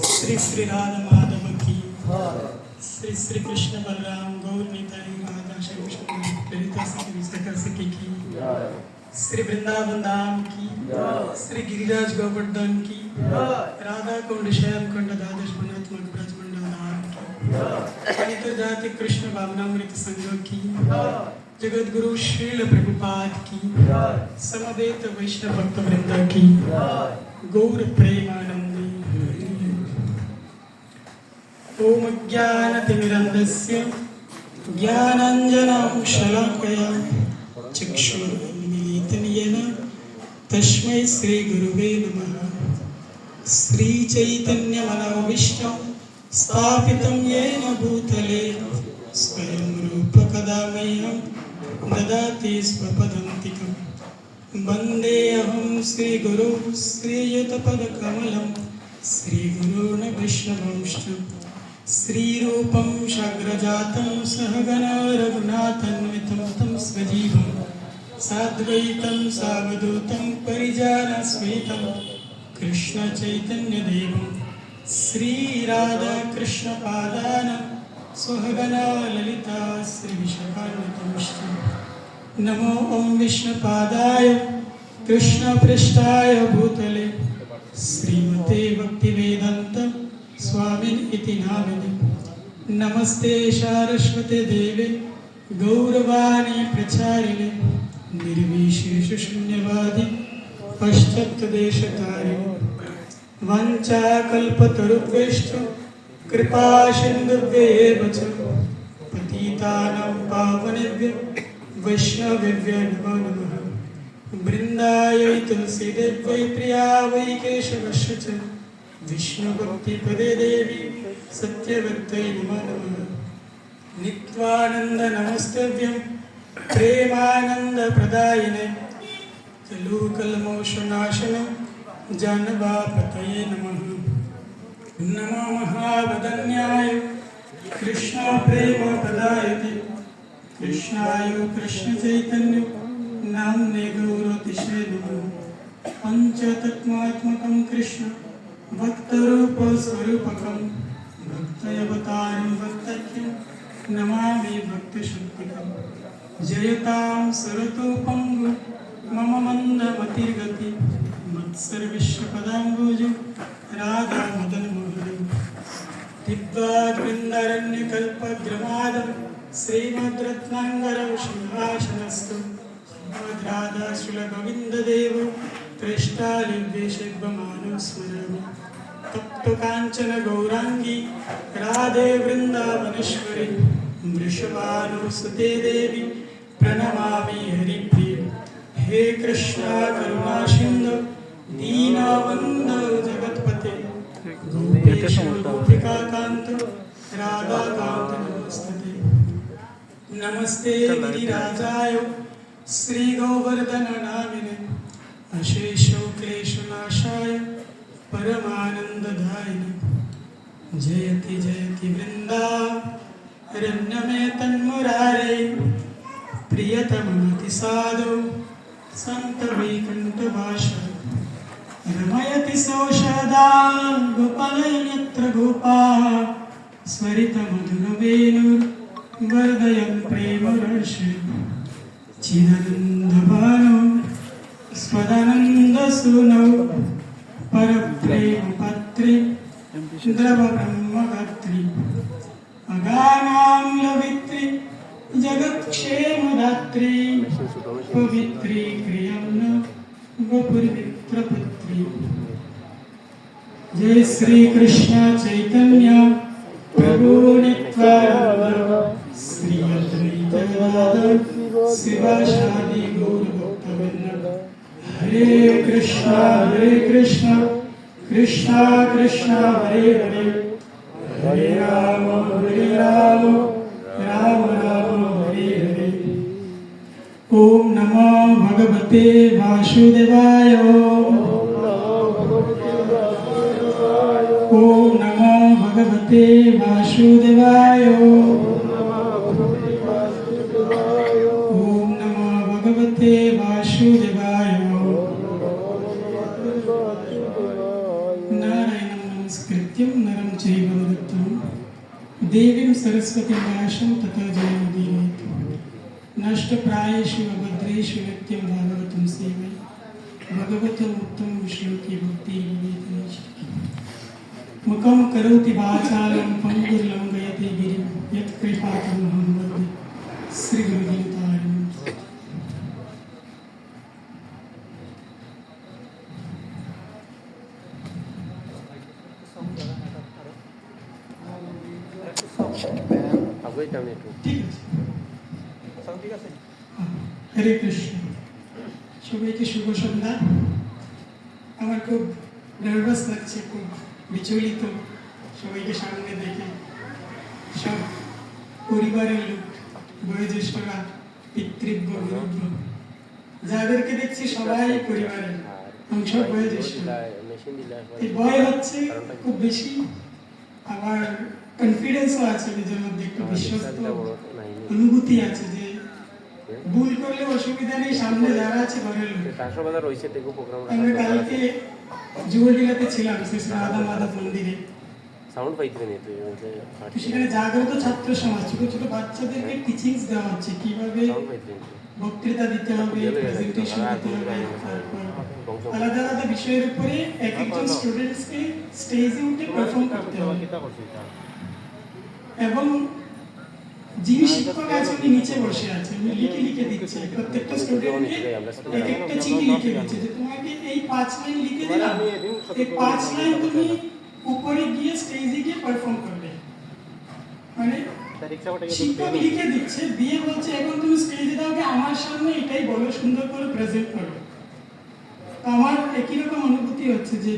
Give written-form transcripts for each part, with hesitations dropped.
श्री श्री राधा माधव की, श्री श्री कृष्ण बलराम गौर निताई राधा श्याम सुंदर ललिता सखी विशाखा सखी की, श्री वृंदावन धाम की, श्री गिरिराज गोवर्धन की, राधा कुंड श्याम कुंड द्वादश गुणात्मक ब्रजमंडल धाम की, अंतर्जाति कृष्ण भावनामृत संघ की, जगत गुरु श्रील प्रभुपाद की, समवेत वैष्णव भक्त वृंद की, गौर प्रेमानंदी। ओम ज्ञानतिमिरन्धस्य ज्ञानाञ्जनं शलाकया चक्षुरुन्मीलितं येन तस्मै श्रीगुरुवे नमः। श्रीचैतन्यमनोभीष्टं स्थापितं येन भूतले स्वयं रूपकदा मह्यं ददाति स्वपदान्तिकम्। वन्देऽहं श्रीगुरुं श्रीयुतपदकमलं श्रीगुरून् वैष्णवंश्च श्रीरूपं साग्रजातं सहगणा रघुनाथान्वितं तं सजीवं साद्वैतं सावधूतं परिजनसहितं कृष्णचैतन्यदेवं श्रीराधाकृष्णपादान् सहगणा ललिता श्रीविशाखान्वितंश्च। नमो ओं विष्णुपादाय कृष्णपृष्ठाय भूतले श्रीमते भक्तिवेदान्त स्वामिन् इति नामिने। नमस्ते सारस्वते देवे गौरवाणी प्रचारिणे निर्विशेषशून्यवादी पाश्चात्यदेशतारिणे। वाञ्छाकल्पतरुभ्यश्च कृपा सिन्धुभ्येव च पतितानां पावनेभ्यो वैष्णवेभ्यो नमो नमः। वृन्दाय तुलसीदेव्यै प्रिया वै केशवस्य च विष्णुभक्तिपदे देवी सत्यवत्यै नमो नमः। नित्यानन्द नमस्तभ्यं प्रेमानन्दप्रदायिने कलुकल्मोषनाशनं जानवापतये नमः। नमो महावदन्याय कृष्णप्रेमप्रदायते कृष्णाय कृष्णचैतन्य नाम्ने गौरतिशे नमः। पञ्चतत्त्वात्मकं कृष्ण भक्तरूपस्वरूपकं भक्तयवतारं भक्तख्यं नमामि भक्तशक्तिकं। जयतां सरतो पङ्गु मम मन्दमतिर्गति मत्सर्विश्वपदाम्बुज राधामदनमोहनं। दिव्याद्वृन्दारण्यकल्पद्रमादं श्रीमद्रत्नाङ्गरं सिंहासनस्थं राधासुलगोविन्ददेवो प्रेष्ठालिव्येषेद्वमानं स्मरामि। तप्तकाञ्चन गौराङ्गी राधे वृन्दावनेश्वरी वृषभानुसुते देवी प्रणमामि हरिप्रिये। हे कृष्णा करुणा सिन्धु दीनबन्धो जगत्पते गोपेश गोपिकान्त राधाकान्त नमस्ते। नमस्ते गिरिराजाय श्रीगोवर्धननामिने अशेषो क्लेशनाशाय परमानन्ददायिने। जयति जयति वृन्दारण्यमे तन्मुरारे प्रियतममतिसाधो सन्तवैकुण्ठवासः। रमयति सौषधा गोपालयन्यत्र गोपाः स्वरितमधुरवेणुर्वर्धयन् प्रेमरर्षे। चिदानन्दभानो स्वदानन्दसूनौ परप्रेमपात्रे द्रवब्रह्मगात्री अगानाम्लवित्री जगत्क्षेमदात्री पवित्री क्रियं गोपुरमित्रपुत्री। जय श्री कृष्ण चैतन्य प्रभु नित्यानंद श्री अद्वैत गदाधर शिवासादि गौर भक्तवृंद। हरे कृष्णा कृष्णा कृष्णा हरे हरे हरे राम राम राम हरे हरे। ओम नमो भगवते वासुदेवाय। ओम नमो भगवते वासुदेवाय। ओम नमो भगवते वासुदेवाय। सरस्वती व्यासं ततो जयमुदीरयेत् नष्टप्रायेषु अभद्रेषु नित्यं भागवतं सेवये भगवतो मुक्तं विश्रुति भक्तिर्विवेकनिष्ठा मुखं करोति वाचालं पङ्गुर्लङ्घयते गिरिं यत्कृपातमहं वन्दे श्रीगुरुदीनतारिणम्। ঠিক আছে। হরে কৃষ্ণ। সবাইকে শুভ সন্ধ্যা। আমার খুব নার্ভাস লাগছে, খুব বিচলিত সবাইকে সামনে দেখে। সব পরিবারের লোক, বয়োজ্যেষ্ঠরা, পিতৃব্য গুরুব্য, যাদেরকে দেখছি সবাই পরিবারের অংশ, বয়োজ্যেষ্ঠ। এই ভয় হচ্ছে খুব বেশি, আবার কনফিডেন্সও আছে নিজের মধ্যে, একটু বিশ্বস্ত অনুভূতি আছে যে ভুল করলে অসুবিধা নেই, সামনে যারা আছে ঘরের লোক। আমরা কালকে যুবলীলাতে ছিলাম শ্রী রাধা মাধব মন্দিরে। সেখানে জাগ্রত ছাত্র সমাজ, ছোট ছোট বাচ্চাদেরকে টিচিংস দেওয়া হচ্ছে কিভাবে বক্তৃতা দিতে হবে, প্রেজেন্টেশন দিতে হবে, আলাদা আলাদা বিষয়ের উপরে এক একজন স্টুডেন্টসকে স্টেজে উঠে পারফর্ম করতে হবে। এবং যিনি শিক্ষক আছেন উনি নিচে বসে আছেন, উনি লিখে লিখে দিচ্ছে প্রত্যেকটা স্টুডেন্টকে এক একটা চিঠি লিখে দিচ্ছে যে তোমাকে এই 5 লাইন লিখে দিলাম, এই 5 লাইন তুমি উপরে গিয়ে স্টেজে গিয়ে পারফর্ম করবে। মানে শিক্ষক লিখে দিচ্ছে, দিয়ে বলছে এখন তুমি স্টেজে দাও, আমার সামনে এটাই বলো, সুন্দর করে প্রেজেন্ট করো। আমার একই রকম অনুভূতি হচ্ছে যে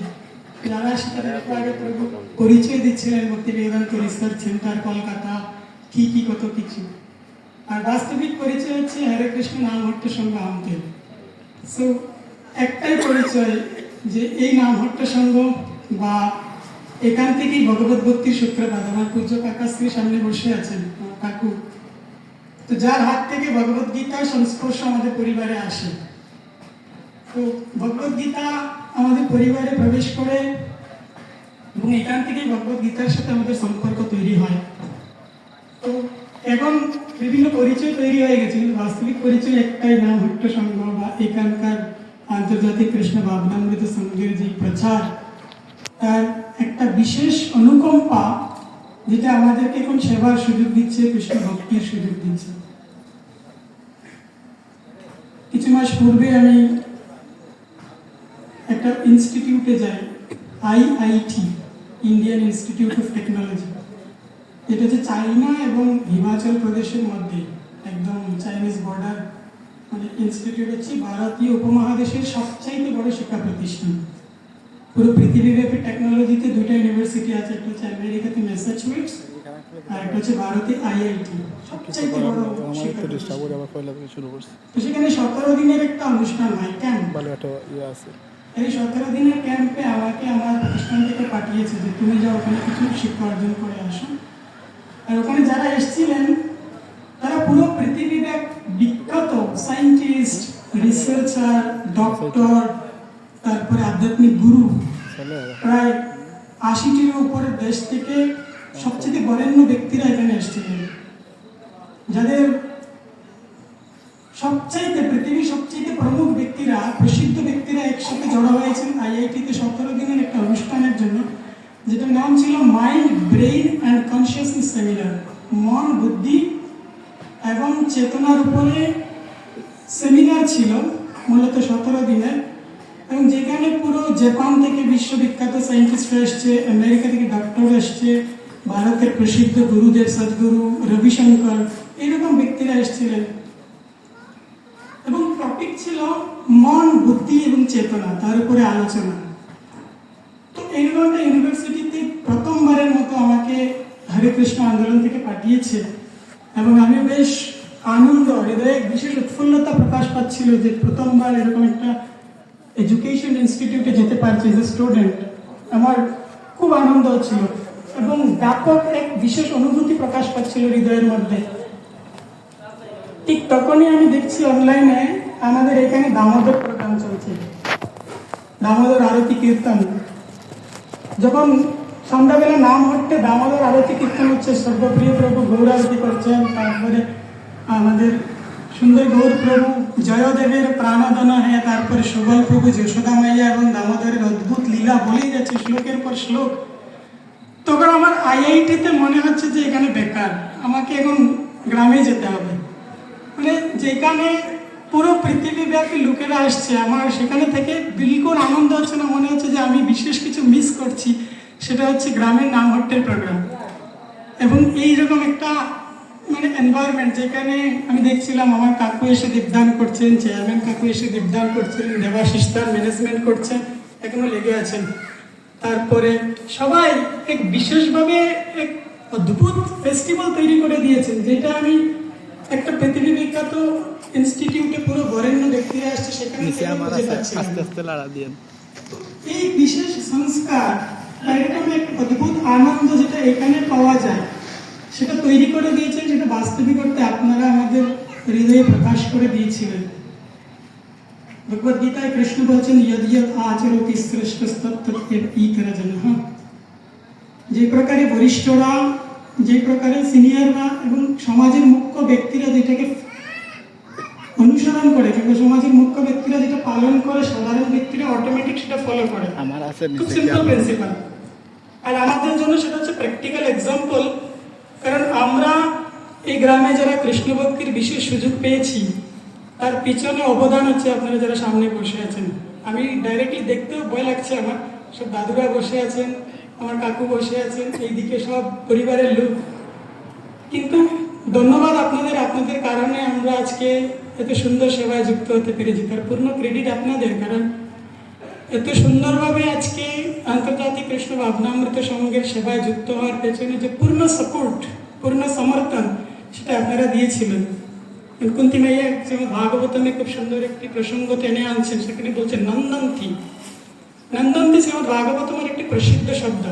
যারা তাদের আগে প্রভু পরিচয় দিচ্ছিলেন ভক্তি বেদান্ত রিসার্চ সেন্টার কলকাতা, কি কি কত কিছু, আর বাস্তবিক পরিচয় হচ্ছে হরে কৃষ্ণ নামহট্ট সংঘ আমতেল। সো একটাই পরিচয় যে এই নামহট্ট সংঘ বা এখান থেকেই ভগবত ভক্তির সূত্রপাত। আমার পূজ্য কাকাশ্রীর সামনে বসে আছেন কাকু, তো যার হাত থেকে ভগবত গীতার সংস্পর্শ আমাদের পরিবারে আসে। তো ভগবত গীতা আমাদের পরিবারে প্রবেশ করে এবং এখান থেকে ভগবত গীতার সাথে আমাদের সম্পর্ক তৈরি হয়। তো এখন বিভিন্ন পরিচয় তৈরি হয়ে গেছে, কিন্তু বাস্তবিক পরিচয় একটাই, নামহট্ট সংঘ বা এখানকার আন্তর্জাতিক কৃষ্ণ ভাবনামৃত সংঘের যে প্রচার, তার একটা বিশেষ অনুকম্পা যেটা আমাদেরকে এখন সেবার সুযোগ দিচ্ছে, কৃষ্ণ ভক্তির সুযোগ দিচ্ছে। কিছু মাস পূর্বে আমি একটা ইনস্টিটিউটে যাই, IIT, Indian institute of technology. এটা হচ্ছে চাইনা এবং হিমাচল প্রদেশের মধ্যে, একদম চাইনিজ বর্ডার। মানে ইনস্টিটিউট হচ্ছে ভারতীয় উপমহাদেশের সবচাইতে বড় শিক্ষা প্রতিষ্ঠান। পুরো পৃথিবীব্যাপী টেকনোলজিতে দুইটা ইউনিভার্সিটি আছে, একটা হচ্ছে আমেরিকাতে ম্যাসাচুসেটস আর একটা হচ্ছে ভারতে IIT, সবচাইতে বড় শিক্ষা প্রতিষ্ঠান। তো সেখানে 17 দিনের একটা অনুষ্ঠান হয়, ক্যাম্প। এই 17 দিনের ক্যাম্পে আমাকে আমার প্রতিষ্ঠান থেকে পাঠিয়েছে যে তুমি যাও ওখানে কিছু শিক্ষা অর্জন করে আসো। আর ওখানে যারা এসেছিলেন তারা পুরো পৃথিবীর বিখ্যাত সায়েন্টিস্ট, রিসার্চার, ডক্টর, তারপরে আধ্যাত্মিক গুরু, প্রায় 80টির উপরে দেশ থেকে সবচেয়ে বরেণ্য ব্যক্তিরা এখানে এসেছিলেন, যাদের পৃথিবীর সবচেয়ে প্রমুখ ব্যক্তিরা, প্রসিদ্ধ ব্যক্তিরা একসাথে জড়ো হয়েছেন IIT-তে 17 দিনের একটা অনুষ্ঠানের জন্য, যেটার নাম ছিল mind, brain and consciousness seminar. মন, বুদ্ধি এবং চেতনার উপরে সেমিনার ছিল মূলত 17 দিনের, এবং যেখানে পুরো জাপান থেকে বিশ্ববিখ্যাত সায়েন্টিস্টরা এসছে, আমেরিকা থেকে ডক্টর এসছে, ভারতের প্রসিদ্ধ গুরুদেব সদ্গুরু রবিশঙ্কর, এরকম ব্যক্তিরা এসেছিলেন। এবং টপিক ছিল মন, বুদ্ধি এবং চেতনা, তার উপরে আলোচনা। তো এইরকম একটা ইউনিভার্সিটিতে প্রথমবারের মতো আমাকে হরে কৃষ্ণ আন্দোলন থেকে পাঠিয়েছে, এবং আমি বেশ আনন্দ, হৃদয়ে বিশেষ উৎফুল্লতা প্রকাশ পাচ্ছিল যে প্রথমবার এরকম একটা এডুকেশন ইনস্টিটিউটে যেতে পারছি এজ এ স্টুডেন্ট। আমার খুব আনন্দ হচ্ছিল এবং ব্যাপক এক বিশেষ অনুভূতি প্রকাশ পাচ্ছিল হৃদয়ের মধ্যে। ঠিক তখনই আমি দেখছি অনলাইনে আমাদের এখানে দামোদর প্রোগ্রাম চলছে, দামোদর আরতি কীর্তন। যখন সন্ধ্যাবেলা নাম হট্টে দামোদর আরতি কীর্তন হচ্ছে, সর্বপ্রিয় প্রভু গৌরারতি করছেন। তারপরে আমাদের সুন্দর গৌর প্রভু জয়দেবের প্রাণদান হ্যাঁ, তারপরে সুবল প্রভু যশোদা মাইয়া এবং দামোদরের অদ্ভুত লীলা বলেই যাচ্ছে শ্লোকের পর শ্লোক। তখন আমার আইআইটিতে মনে হচ্ছে যে এখানে বেকার, আমাকে এখন গ্রামে যেতে হবে। মানে যেখানে পুরো পৃথিবীব্যাপী লোকেরা আসছে, আমার সেখানে থেকে বিলকুল আনন্দ হচ্ছে না, মনে হচ্ছে যে আমি বিশেষ কিছু মিস করছি। সেটা হচ্ছে গ্রামের নামহট্টের প্রোগ্রাম এবং এইরকম একটা মানে এনভায়রনমেন্ট, যেখানে আমি দেখছিলাম আমার কাকু এসে দীপদান করছেন, চেয়ারম্যান কাকু এসে দীপদান করছেন, দেবাশিস তার ম্যানেজমেন্ট করছেন, এখনো লেগে আছেন। তারপরে সবাই এক বিশেষভাবে এক অদ্ভুত ফেস্টিভ্যাল তৈরি করে দিয়েছেন, যেটা আমি একটা পৃথিবী বিখ্যাত ইনস্টিটিউটে পুরো বরেণ্য ব্যক্তিরা আসছে সেখানে বুঝে পাচ্ছিলাম। এই বিশেষ সংস্কার বা এরকম এক অদ্ভুত আনন্দ যেটা এখানে পাওয়া যায় সেটা তৈরি করে দিয়েছেন, যেটা বাস্তবিক করতে আপনারা আমাদের হৃদয়ে প্রকাশ করে দিয়েছিলেন। ভগবদ গীতায় কৃষ্ণ বলছেন ইয়দ ইয়দ আচরতি শ্রেষ্ঠস্তত্তরা। যে প্রকারে বরিষ্ঠরা, যে প্রকারে সিনিয়ররা এবং সমাজের মুখ্য ব্যক্তিরা যেটাকে অনুসরণ করে কিংবা সমাজের মুখ্য ব্যক্তিরা যেটা পালন করে, সাধারণ ব্যক্তিরা অটোমেটিক সেটা ফলো করে। খুব সিম্পল প্রিন্সিপাল। আর আমাদের জন্য সেটা হচ্ছে প্র্যাকটিক্যাল এক্সাম্পল। কারণ আমরা এই গ্রামে যারা কৃষ্ণ ভক্তির বিশেষ সুযোগ পেয়েছি, তার পিছনে অবদান হচ্ছে আপনারা যারা সামনে বসে আছেন। আমি ডাইরেক্টলি দেখতেও ভয় লাগছে, আমার সব দাদুরা বসে আছেন, আমার কাকু বসে আছেন, এইদিকে সব পরিবারের লোক। কিন্তু ধন্যবাদ আপনাদের, আপনাদের কারণে আমরা আজকে এত সুন্দর সেবায় যুক্ত হতে পেরেছি। তার পূর্ণ ক্রেডিট আপনাদের। কারণ এত সুন্দরভাবে আজকে আন্তর্জাতিক কৃষ্ণ ভাবনামৃত সঙ্গের সেবায় যুক্ত হওয়ার পেছনে যে পূর্ণ সাপোর্ট, পূর্ণ সমর্থন সেটা আপনারা দিয়েছিলেন। কুন্তি মাইয়া ভাগবতমে খুব সুন্দর একটি প্রসঙ্গ টেনে আনছেন, সেখানে বলছেন নন্দন্তি। নন্দন্তি শ্রীমদ ভাগবতমের একটি প্রসিদ্ধ শব্দ,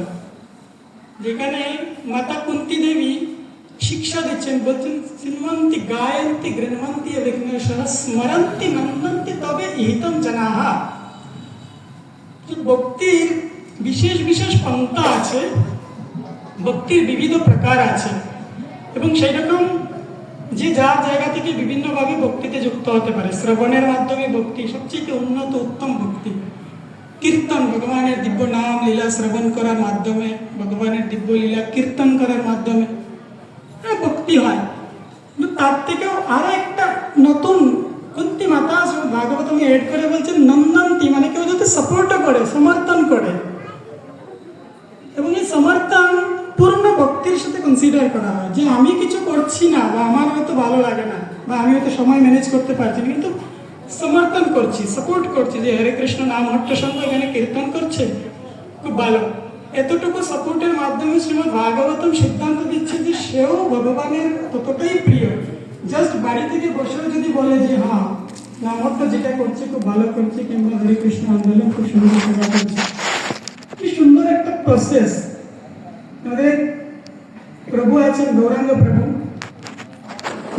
যেখানে মাতা কুন্তি দেবী শিক্ষা দিচ্ছেন, বলছেন শ্রীমন্তী গায়ন্তী গৃহমন্তী বিঘ্নেশ্বর স্মরন্তি নন্দন্তি তবে ইহিতম জনাহা। ভক্তির বিশেষ বিশেষ পন্থা আছে, ভক্তির বিবিধ প্রকার আছে এবং সেই রকম যে যার জায়গা থেকে বিভিন্নভাবে ভক্তিতে যুক্ত হতে পারে। শ্রবণের মাধ্যমে ভক্তি সবচেয়ে উন্নত উত্তম ভক্তি। কীর্তন, ভগবানের দিব্য নাম লীলা শ্রবণ করার মাধ্যমে, ভগবানের দিব্য লীলা কীর্তন করার মাধ্যমে ভক্তি হয়। কিন্তু তার থেকেও আরো একটা নতুন কুন্তি মাতা ভাগবতমে এড করে বলছেন নন্দন্তি, মানে কেউ যদি সাপোর্টও করে, সমর্থন করে এবং এই সমর্থন পূর্ণ ভক্তির সাথে কনসিডার করা হয়। যে আমি কিছু করছি না বা আমার হয়তো ভালো লাগে না বা আমি হয়তো সময় ম্যানেজ করতে পারছি না, কিন্তু সমর্থন করছি, সাপোর্ট করছি, যে হরে কৃষ্ণ নাম হট্ট সঙ্গে এখানে কীর্তন করছে, খুব ভালো। এতটুকু সাপোর্টের মাধ্যমে শ্রীমদ ভাগবতম সিদ্ধান্ত দিচ্ছে যে সেও ভগবানের ততটাই প্রিয়। জাস্ট বাড়ি থেকে বসেও যদি বলে যে হ্যাঁ নাম হট্ট যেটা করছে খুব ভালো করছে, কিংবা হরে কৃষ্ণ আন্দোলন খুব সুন্দর সেবা করছে, কি সুন্দর একটা প্রসেস। আমাদের প্রভু আছেন গৌরাঙ্গ প্রভু,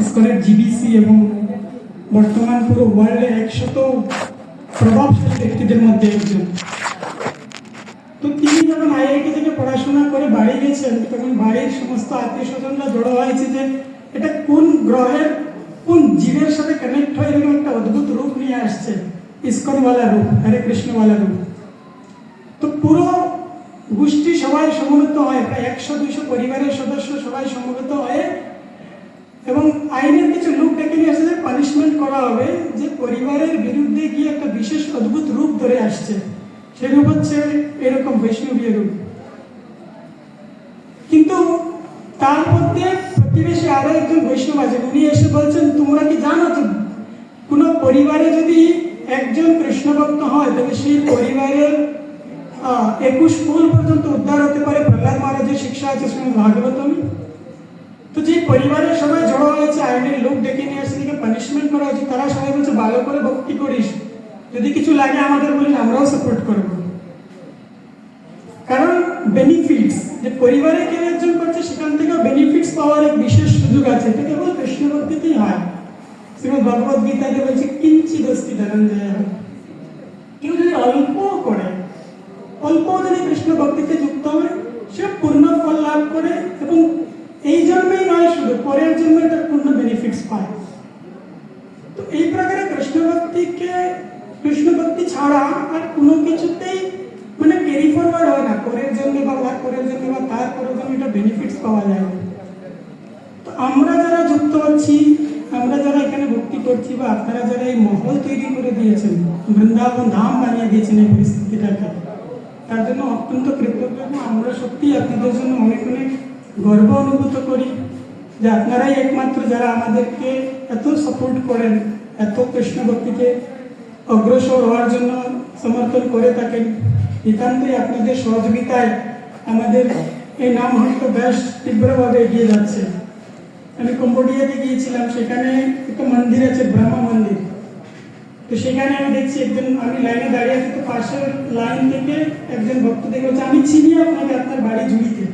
ইসকনের জিবিসি এবং বর্তমান পুরো ওয়ার্ল্ডে 100 প্রভাবশালী ব্যক্তিদের মধ্যে একজন। তো তিনি যখন আইআইটি থেকে পড়াশোনা করে বাড়ি গেছেন, তখন বাড়ির সমস্ত আত্মীয় স্বজনরা জড়ো হয়েছে যে এটা কোন গ্রহের কোন জীবের সাথে কানেক্ট হয়ে এরকম একটা অদ্ভুত রূপ নিয়ে আসছে, ইসকনওয়ালা রূপ, হরে কৃষ্ণওয়ালা রূপ। তো পুরো গোষ্ঠী সবাই সমবেত হয়, প্রায় 100-200 পরিবারের সদস্য সবাই সমবেত হয় এবং আইনের কিছু লোক ডেকে নিয়ে আসছে, পানিশমেন্ট করা হবে যে পরিবারের বিরুদ্ধে গিয়ে একটা বিশেষ অদ্ভুত রূপ ধরে আসছে। সেই রূপ হচ্ছে এরকম বৈষ্ণবীয় রূপ। কিন্তু তার মধ্যে প্রতিবেশী আরো একজন বৈষ্ণব আছে, উনি এসে বলছেন তোমরা কি জানো তো কোন পরিবারে যদি একজন কৃষ্ণ ভক্ত হয় তবে সেই পরিবারের 21 কুল পর্যন্ত উদ্ধার হতে পারে। প্রহ্লাদ মহারাজের শিক্ষা আছে শ্রীমদ ভাগবতম। তো যে পরিবারের সবাই জড়ো হয়েছে, আইনের লোক ডেকে নিয়ে আসছে, পানিশমেন্ট করা হচ্ছে, তারা সবাই বলছে ভালো করে ভক্তি করিস, যদি কিছু লাগে আমাদের বলিস, আমরাও সাপোর্ট করবো। কারণ বেনিফিটস যে পরিবারে কেউ একজন করছে সেখান থেকে বেনিফিটস পাওয়ার এক বিশেষ সুযোগ আছে। এটা কেবল কৃষ্ণ ভক্তিতেই হয়। শ্রীমদ ভগবদ গীতাতে বলছে কিঞ্চিৎ অস্তি ধনঞ্জয়। কেউ যদি অল্প করে, অল্প যদি কৃষ্ণ ভক্তিতে যুক্ত হয়, লাভ করে এবং এই জন্মেই নয় শুধু পরের জন্মে তার পূর্ণ বেনিফিটস পায়। তো এই প্রকারে কৃষ্ণ ভক্তি ছাড়া আর কোনো কিছুতেই মানে ক্যারি ফরওয়ার্ড হয় না, পরের জন্মে বা পরের জন্মে বা তার পরের জন্মে এটা বেনিফিটস পাওয়া যায় না। তো আমরা যারা যুক্ত হচ্ছি, আমরা যারা এখানে ভক্তি করছি বা আপনারা যারা এই মহল তৈরি করে দিয়েছেন, বৃন্দাবন ধাম বানিয়ে দিয়েছেন এই পরিস্থিতিটাকে, তার জন্য অত্যন্ত কৃতজ্ঞ। আমরা সত্যি আপনাদের জন্য অনেক অনেক গর্ব অনুভূত করি যে আপনারাই একমাত্র যারা আমাদেরকে এত সাপোর্ট করেন, এত কৃষ্ণ ভক্তিকে অগ্রসর হওয়ার জন্য সমর্থন করে থাকেন। নিতান্তই আপনাদের সহযোগিতায় আমাদের এই নাম হয়তো বেশ তীব্রভাবে এগিয়ে যাচ্ছে। আমি কম্বোডিয়াতে গিয়েছিলাম, সেখানে একটা মন্দির আছে, ব্রহ্মা মন্দির। তো সেখানে আমি দেখছি একজন, আমি লাইনে দাঁড়িয়ে আছি, তো পাশের লাইন থেকে একজন ভক্ত দেখে বলছে, আমি চিনি আপনাকে, আপনার বাড়ি ঝুড়িতে।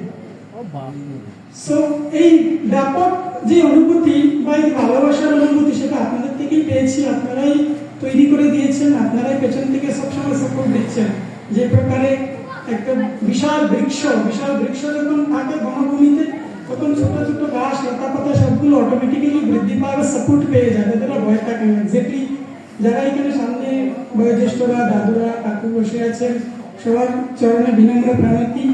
সো এই ব্যাপক যে অনুভূতি বা এই ভালোবাসার অনুভূতি, সেটা আপনাদের থেকেই পেয়েছি। আপনারাই তৈরি করে দিয়েছেন, আপনারাই পেছন থেকে সবসময় সাপোর্ট দিচ্ছেন। যে প্রকারে একটা বিশাল বৃক্ষ যখন থাকে বনভূমিতে, তখন ছোট ছোট ঘাস লতা পাতা সবগুলো অটোমেটিক্যালি বৃদ্ধি পাওয়ার সাপোর্ট পেয়ে যায়, তাদের ভয় থাকে না। এক্স্যাক্টলি যারা এখানে সামনে বয়োজ্যেষ্ঠরা, দাদুরা, কাকু বসে আছেন, সবার চরণে বিনম্র প্রণতি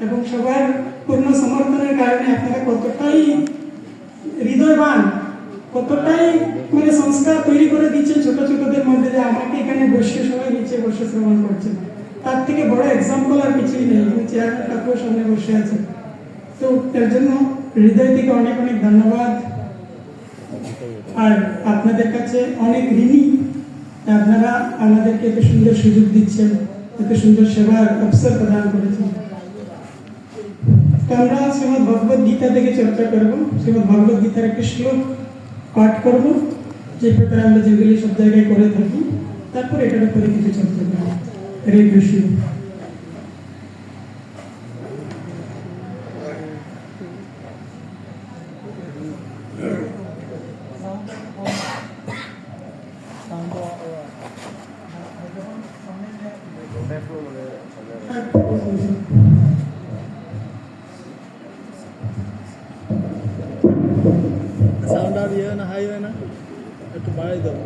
এবং সবার পূর্ণ সমর্থনের কারণে আপনারা কতটাই হৃদয়বান, কতটাই মানে সংস্কার তৈরি করে দিচ্ছেন ছোট ছোটদের মধ্যে, যে আমাকে এখানে বসে সবাই নিচে বসে শ্রবণ করছেন। তার থেকে বড় এক্সাম্পল আর কিছুই নেই। চেয়ারম্যান কাকুর সামনে বসে আছেন। তো এর জন্য হৃদয় থেকে অনেক অনেক ধন্যবাদ। আর আপনাদের কাছে অনেক ঋণী, আপনারা আমাদেরকে এত সুন্দর সুযোগ দিচ্ছেন, এত সুন্দর সেবার অবসর প্রদান করেছেন। তো আমরা শ্রীমদ্ ভগবদ গীতা থেকে চর্চা করব। শ্রীমদ্ ভগবদ গীতার একটি শ্লোক পাঠ করব, যে প্রকারে আমরা যেগুলি সব জায়গায় করে থাকি। তারপর এটার উপরে কিছু চর্চা করব। হরে কৃষ্ণ। সাউন্ড আর ইয়ে না, হাই হয় না, একটু বাড়াই দাও।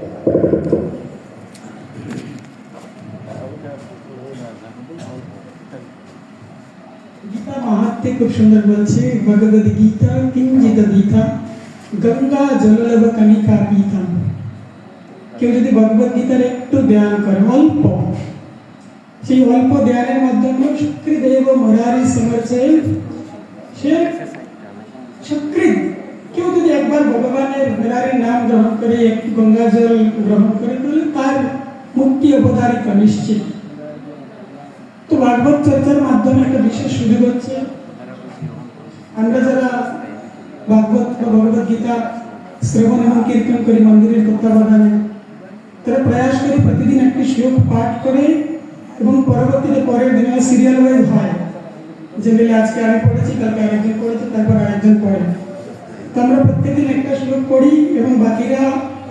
গীতা মাহাত্ম্যে খুব সুন্দর বলছে, ভগবদ গীতা কিঞ্চিত গীতা গঙ্গা জললভ কণিকা পীতা। কেউ যদি ভগবদ গীতার একটু ধ্যান করে, অল্প, সেই অল্প ধ্যানের মাধ্যমে সুকৃদেব মুরারি সমর্থে সে সুকৃত। কেউ যদি একবার ভগবানের মুরারির নাম গ্রহণ করে, একটু গঙ্গা জল গ্রহণ করে, তাহলে তার মুক্তি অবধারিত নিশ্চিত। তো ভাগবত চর্চার মাধ্যমে একটা বিশেষ সুযোগ হচ্ছে, আমরা যারা ভাগবত বা ভগবদ গীতা শ্রবণ এবং কীর্তন করি মন্দিরের তত্ত্বাবধানে, তারা প্রয়াস করি প্রতিদিন একটি শ্লোক পাঠ করে এবং পরবর্তীতে পরের দিনে সিরিয়াল ওয়াইজ হয়। জেনারেলি আজকে আমি পড়েছি, কালকে আরেকজন পড়েছে, তারপর আরেকজন পড়ে। তো আমরা প্রত্যেকদিন একটা শ্লোক পড়ি এবং বাকিরা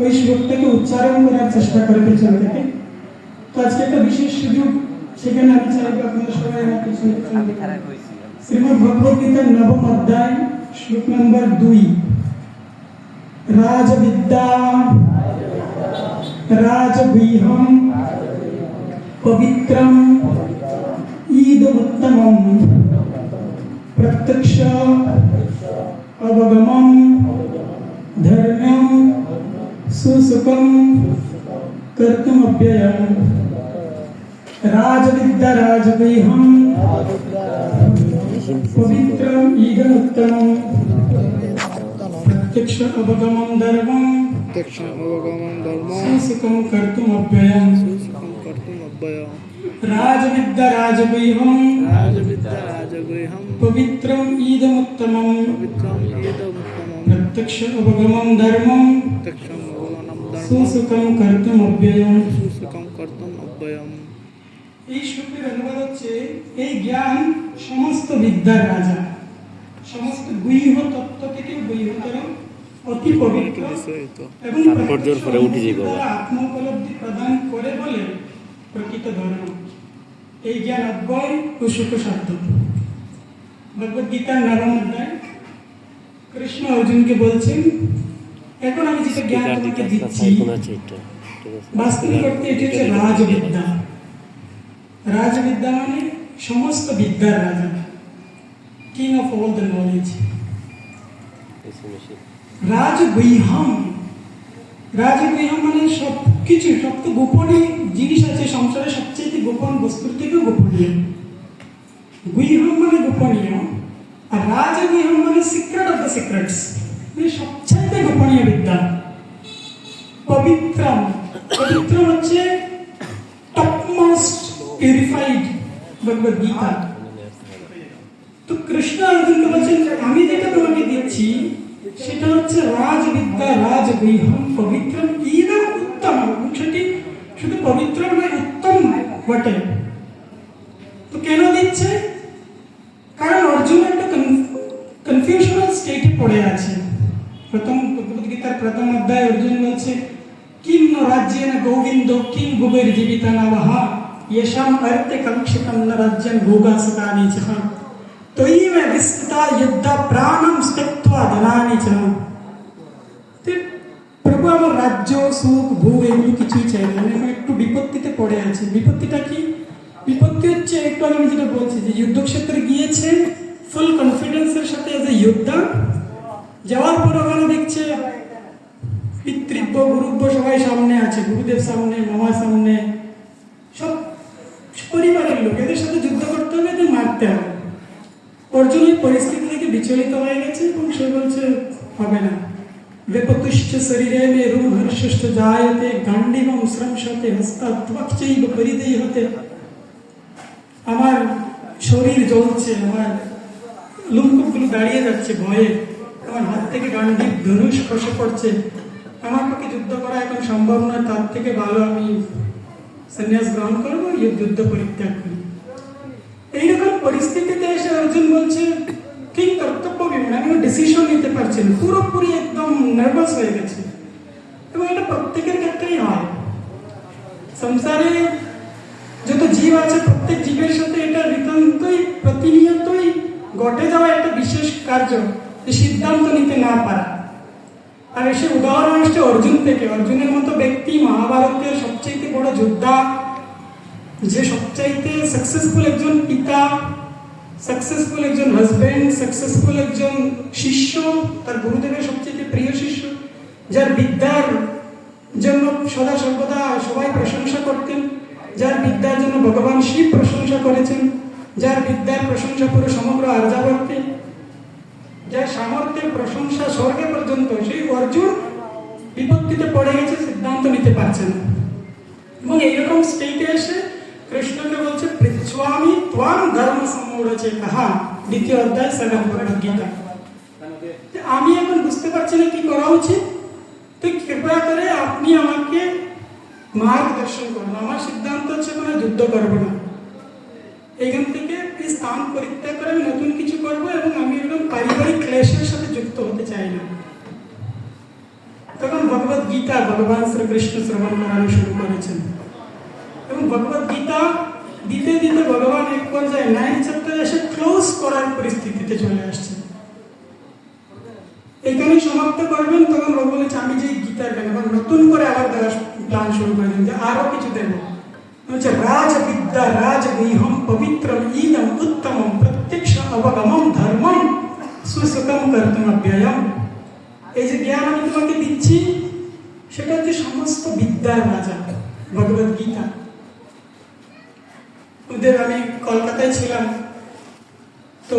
ওই শ্লোকটাকে উচ্চারণ করার চেষ্টা করে পেছন থেকে। তো আজকে একটা বিশেষ সুযোগ, সেখানে আমি চাইবো আপনারা সবাই আমার পিছনে শ্রীমদ্ ভগবদ গীতার নবম অধ্যায় শ্লোক নম্বর 2। রাজবিদ্যা রাজগুহ্যম পবিত্রম ঈদমুত্তমম প্রত্যক্ষ অবগমম ধর্ম্যম সুসুখম কর্তুমব্যয়ম। রাজবিদ্যা রাজগুহ্যম পবিত্রম ঈদমুত্তমম প্রত্যক্ষ অবগমম ধর্মম সুসুখম কর্তুমব্যয়ম। রাজবিদ্যা রাজগুহ্যম পবিত্রম ঈদমুত্তমম প্রত্যক্ষ অবগমম ধর্মম সুসুখম কর্তুমব্যয়ম। এই শ্লোকের অনুবাদ হচ্ছে, এই জ্ঞান সমস্ত বিদ্যার রাজা, সমস্ত গুহ্য তত্ত্ব থেকে গুহ্যতর, অতি পবিত্র এবং আত্ম উপলব্ধি প্রদান করে বলে প্রকৃত ধর্ম। এই জ্ঞান অব্যয় ও সুখসাধ্য। ভগবদ গীতার 9ম অধ্যায় কৃষ্ণ অর্জুনকে বলছেন, এখন আমি যেটা জ্ঞান তোমাকে দিচ্ছি বাস্তবিক অর্থে এটি হচ্ছে রাজবিদ্যা। রাজবিদ্যা মানে সমস্ত বিদ্যার রাজা, king of all the knowledge. রাজগুহ্যম, রাজগুহ্যম মানে সব কিছু, সব তো গোপনীয় জিনিস আছে সংসারে, সবচেয়ে গোপন বস্তুর থেকেও গোপনীয়। গুহ্যম মানে গোপনীয়, আর রাজগুহ্যম মানে সিক্রেট অফ দ্য সিক্রেটস, মানে সবচেয়ে গোপনীয় বিদ্যা। পবিত্রম, পবিত্রম হচ্ছে টপমোস্ট পিউরিফাইড ভগবদ গীতা। তো কৃষ্ণ অর্জুনকে বলছেন আমি যেটা তোমাকে দিচ্ছি সেটা হচ্ছে রাজবিদ্যা, রাজগুহ্যম পবিত্রম ইদম উত্তম। সেটি শুধু পবিত্র নয়, উত্তম বটে। তো কেন দিচ্ছে? কারণ অর্জুন একটা কনফিউশনাল স্টেটে পড়ে আছে। ভগবদ গীতার 1ম অধ্যায় অর্জুন বলছে, কিম ন রাজ্যেন গোবিন্দ কিং ভুবের জীবিতা নবঃ येषाम् अर्थे कलुषितं न राज्यं भोगासुखानि च त्वयि मे विस्थिता युद्ध प्राणं त्यक्त्वा धनानि च। প্রভু আমার রাজ্য সুখ ভোগ এগুলো কিছুই চাই না, আমি এখন একটু বিপত্তিতে পড়ে আছি। বিপত্তিটা কি? বিপত্তি হচ্ছে একটু আগে আমি যেটা বলছি যে যুদ্ধক্ষেত্রে গিয়েছে ফুল কনফিডেন্সের সাথে এজ এ যোদ্ধা, যাওয়ার পর ওখানে দেখছে পিতৃব্য গুরুব্য সবাই সামনে আছে, গুরুদেব সামনে, মামা সামনে, সব পরিবারের লোক, এদের সাথে যুদ্ধ করতে হবে, এদের মারতে হবে। অর্জুন এই পরিস্থিতি থেকে বিচলিত হয়ে গেছে এবং সে বলছে হবে না। বেপতুশ্চ শরীরে মে রূঢ়র্ষশ্চ জায়তে গান্ডীবং শ্রংসতে হস্তাত্বচৈব পরিদেহতে। আমার শরীর জ্বলছে, আমার লুমকুপগুলো দাঁড়িয়ে যাচ্ছে ভয়ে, আমার হাত থেকে গান্ডীব ধনুষ খসে পড়ছে, আমার পক্ষে যুদ্ধ করা এখন সম্ভব নয়, তার থেকে ভালো আমি সন্ন্যাস গ্রহণ করবো, এই যুদ্ধ পরিত্যাগ করি। এইরকম পরিস্থিতিতে এসে অর্জুন বলছে ঠিক কর্তব্য বিমূঢ়, আমি ডিসিশন নিতে পারছি না, পুরোপুরি একদম নার্ভাস হয়ে গেছে। এবং এটা প্রত্যেকের ক্ষেত্রেই হয়। সংসারে যত জীব আছে প্রত্যেক জীবের সাথে এটা নিতান্তই প্রতিনিয়তই ঘটে যাওয়া একটা বিশেষ কার্য, যে সিদ্ধান্ত নিতে না পারা। আর এসে উদাহরণ আসছে অর্জুন থেকে। অর্জুনের মতো ব্যক্তি মহাভারতের সবচেয়ে বড় যোদ্ধা, যে সবচাইতে সাকসেসফুল একজন পিতা, সাকসেসফুল একজন হাজবেন্ড, সাকসেসফুল একজন শিষ্য, তার গুরুদেবের সবচেয়ে প্রিয় শিষ্য, যার বিদ্যার জন্য সদা সর্বদা সবাই প্রশংসা করতেন, যার বিদ্যার জন্য ভগবান শিব প্রশংসা করেছেন, যার বিদ্যার প্রশংসা পুরো সমগ্র আর্যাবর্তে, যার সামর্থ্যের প্রশংসা স্বর্গে পর্যন্ত, সেই অর্জুন বিপত্তিতে পড়ে গেছে, সিদ্ধান্ত নিতে পারছে না। এবং এইরকম স্টেটে এসে কৃষ্ণকে বলছে পৃচ্ছামি ত্বাং ধর্ম সম্মূঢ়চে কাহা, 2য় অধ্যায় 7 ভগবদ গীতা। আমি এখন বুঝতে পারছি না কি করা উচিত, তো কৃপা করে আপনি আমাকে মার্গদর্শন করুন। আমার সিদ্ধান্ত হচ্ছে কোনো যুদ্ধ করবো না, এইখান থেকে এই স্থান পরিত্যাগ করে আমি নতুন কিছু করবো, এবং আমি একদম পারিবারিক ক্লেশের সাথে যুক্ত হতে চাই না। তখন ভগবদ গীতা ভগবান শ্রীকৃষ্ণ শ্রবণ করানো শুরু করেছেন, এবং ভগবদ গীতা দিতে দিতে ভগবান এক পর্যায়ে 9th চ্যাপ্টারে এসে ক্লোজ করার পরিস্থিতিতে চলে আসছে। এখানেই সমাপ্ত করবেন। তখন ভগবান বলেছে আমি যে গীতার জ্ঞান এবং নতুন করে আবার দেওয়ার প্ল্যান শুরু করে দিন, যে আরো কিছু দেব। হচ্ছে রাজবিদ্যা রাজগুহ্যম পবিত্রম ইদম উত্তমম প্রত্যক্ষ অবগমম ধর্মম সুসুখম কর্তুম অব্যয়ম। এই যে জ্ঞান আমি তোমাকে দিচ্ছি সেটা হচ্ছে সমস্ত বিদ্যার রাজা ভগবদ গীতা। ওদের আমি কলকাতায় ছিলাম, তো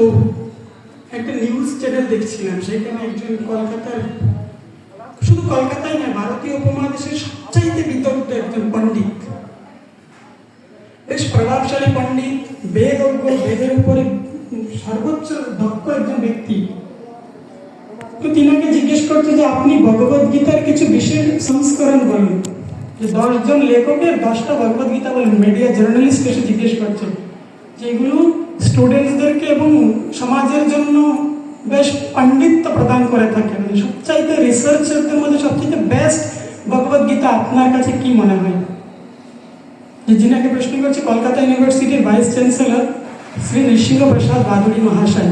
একটা নিউজ চ্যানেল দেখছিলাম, সেখানে একজন কলকাতার, শুধু কলকাতায় নয় ভারতীয় উপমহাদেশের সবচাইতে বিতর্কিত একজন পণ্ডিত, বেশ প্রভাবশালী পণ্ডিত, বেদজ্ঞ, বেদের উপরে সর্বোচ্চ দক্ষ একজন ব্যক্তি। তো তিনাকে জিজ্ঞেস করছে যে আপনি ভগবদ গীতার কিছু বিশেষ সংস্করণ বলুন, যে 10 জন লেখকের 10টা ভগবদ গীতা বলুন। মিডিয়া জার্নালিস্ট এসে জিজ্ঞেস করছে, যেগুলো স্টুডেন্টসদেরকে এবং সমাজের জন্য বেশ পাণ্ডিত্য প্রদান করে থাকে, মানে সবচাইতে রিসার্চারদের মধ্যে সবচাইতে বেস্ট ভগবদ গীতা আপনার কাছে কি মনে হয়? যিনাকে প্রশ্ন করছে কলকাতা ইউনিভার্সিটির ভাইস চ্যান্সেলর শ্রী নৃসিংহ প্রসাদ বাদুড়ি মহাশয়।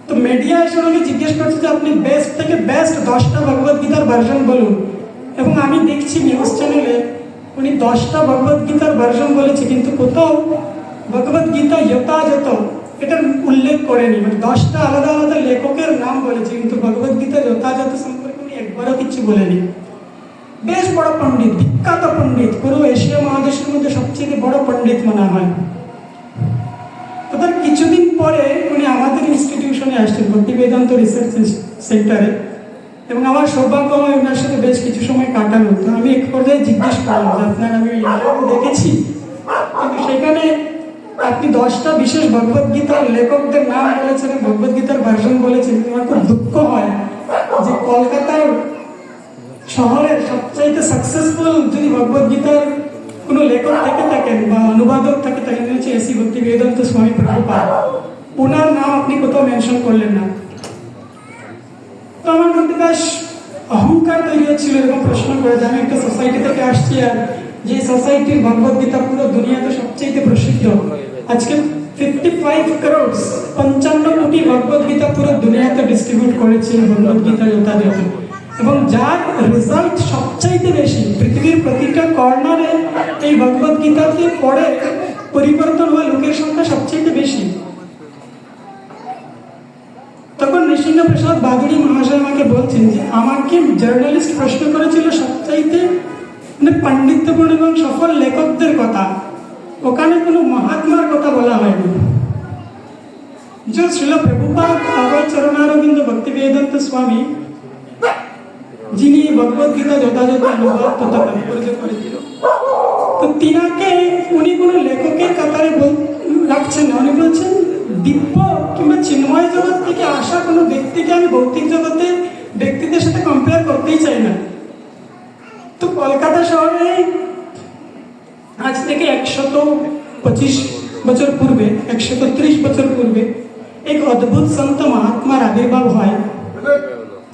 তো মিডিয়া এসে ওনাকে জিজ্ঞেস করছে যে আপনি বেস্ট থেকে বেস্ট 10টা ভগবদ গীতার ভার্সন বলুন, এবং আমি দেখছি নিউজ চ্যানেলে উনি 10টা ভগবদ গীতার ভার্সন বলেছে, কিন্তু কোথাও ভগবদ গীতা যথাযথ এটার উল্লেখ করেনি। মানে 10টা আলাদা আলাদা লেখকের নাম বলেছে, কিন্তু ভগবদ গীতা যথাযথ সম্পর্কে উনি একবারও কিছু বলেনি। বেশ বড় পণ্ডিত, বিখ্যাত পণ্ডিত, পুরো এশিয়া মহাদেশের মধ্যে সবচেয়ে বড় পণ্ডিত মনে হয়। তো তার কিছুদিন পরে উনি আমাদের ইনস্টিটিউশনে আসছেন, ভক্তি বেদান্ত রিসার্চ সেন্টারে, এবং আমার সৌভাগ্য হয় ওনার সাথে বেশ কিছু সময় কাটানো। তো আমি এক পর্যায়ে জিজ্ঞেস করলাম যে আপনার আমি ইন্টারভিউ দেখেছি, কিন্তু সেখানে আপনি 10টা বিশেষ ভগবদ গীতার লেখকদের নাম বলেছেন, ভগবদ গীতার ভার্সন বলেছেন। আমার খুব দুঃখ হয় যে কলকাতার শহরের সবচাইতে সাকসেসফুল যদি ভগবদ গীতার কোনো লেখক থেকে থাকেন বা অনুবাদক থেকে থাকেন, হচ্ছে এসি ভক্তি বেদান্ত স্বামী প্রভুপাদ, ওনার নাম আপনি কোথাও মেনশন করলেন না। তো আমার মধ্যে বেশ অহংকার তৈরি হচ্ছিল, এরকম প্রশ্ন করে যে আমি একটা সোসাইটি থেকে আসছি, আর যে সোসাইটির ভগবদ গীতা পুরো দুনিয়াতে সবচেয়ে প্রসিদ্ধ। আজকে 55 crore 55 কোটি ভগবদ গীতা পুরো দুনিয়াতে ডিস্ট্রিবিউট করেছে ভগবদ গীতা যথাযথ, এবং যার রেজাল্ট সবচাইতে বেশি পৃথিবীর প্রতিটা কর্নারে এই ভগবদ গীতাকে পড়ে পরিবর্তন হওয়া লোকের সংখ্যা সবচেয়ে বেশি। তখন নৃসিংহ প্রসাদ বাদুড়ি মহাশয় আমাকে বলছেন যে আমাকে জার্নালিস্ট প্রশ্ন করেছিল সবচাইতে মানে পাণ্ডিত্যপূর্ণ এবং সফল লেখকদের কথা, ওখানে কোনো মহাত্মার কথা বলা হয়নি। যে শ্রীল প্রভুপাদ অভয় চরণারবিন্দ ভক্তি বেদান্ত স্বামী, যিনি ভগবদ গীতা যথাযথ অনুবাদ তথা তাৎপর্য করেছিল, তো তিনাকে উনি কোনো লেখকের কাতারে রাখছেন না। উনি বলছেন দিব্য কিংবা চিন্ময় জগৎ থেকে আসা কোনো ব্যক্তিকে আমি ভৌতিক জগতের ব্যক্তিদের সাথে কম্পেয়ার করতেই চাই না। তো কলকাতা শহরে আজ থেকে 125 বছর পূর্বে, 130 বছর পূর্বে এক অদ্ভুত সন্ত মহাত্মার আবির্ভাব হয়,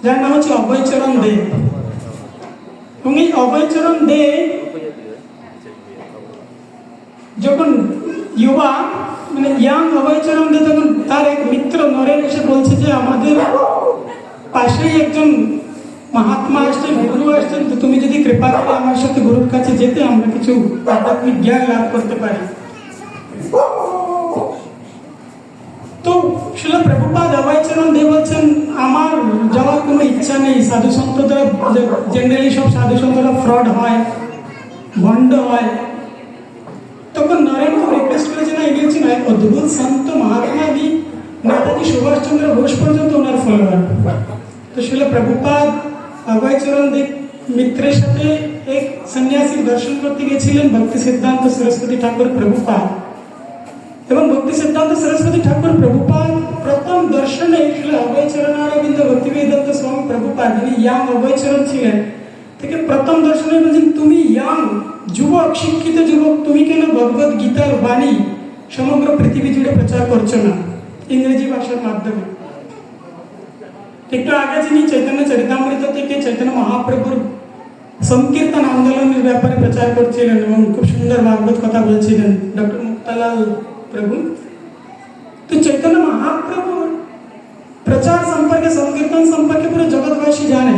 যার নাম হচ্ছে অভয়চরণ দে। এবং এই অভয়চরণ দে যখন যুবা মানে ইয়াং অভয়চরণ দে, তখন তার এক মিত্র নরেন এসে বলছে যে আমাদের পাশেই একজন মহাত্মা আসছেন, গুরু আসছেন, তো তুমি যদি কৃপা করে আমার সাথে গুরুর কাছে যেতে আমরা কিছু আধ্যাত্মিক জ্ঞান লাভ করতে পারি। তো শিল প্রভুপাদ অভয়চরণ দে বলছেন আমার যাওয়ার কোনো ইচ্ছা নেই, সাধু সন্তরা জেনারেলি সব সাধু সন্তরা ফ্রড হয়, ভণ্ড হয়। তখন নরেন রিকোয়েস্ট করেছে না, এগিয়েছে না এক অদ্ভুত সন্ত মহাত্মা, আমি নেতাজি সুভাষচন্দ্র বোস পর্যন্ত ওনার ফলোয়ার। তো শিল প্রভুপাদ অভয়চরণ দে মিত্রের সাথে এক সন্ন্যাসীর দর্শন করতে গেছিলেন ভক্তি সিদ্ধান্ত সরস্বতী ঠাকুর প্রভুপাদ, এবং ভক্তি সিদ্ধান্ত সরস্বতী ঠাকুর প্রভুপাদ প্রথম দর্শনে অভয়চরণারবিন্দ ভক্তি বেদান্ত স্বামী প্রভুপাদ, যিনি ইয়াং অভয়চরণ ছিলেন, থেকে প্রথম দর্শনে বলছেন তুমি ইয়াং যুবক, শিক্ষিত যুবক, তুমি কেন ভগবদ গীতার বাণী সমগ্র পৃথিবী জুড়ে প্রচার করছো না ইংরেজি ভাষার মাধ্যমে। একটু আগে যিনি চৈতন্য চরিতামৃত থেকে চৈতন্য মহাপ্রভুর সংকীর্তন আন্দোলনের ব্যাপারে প্রচার করছিলেন এবং খুব সুন্দর ভাগবত কথা বলছিলেন ডক্টর মুক্তালাল প্রভু, তো চৈতন্য মহাপ্রভুর প্রচার সম্পর্কে, সংকীর্তন সম্পর্কে পুরো জগৎবাসী জানে।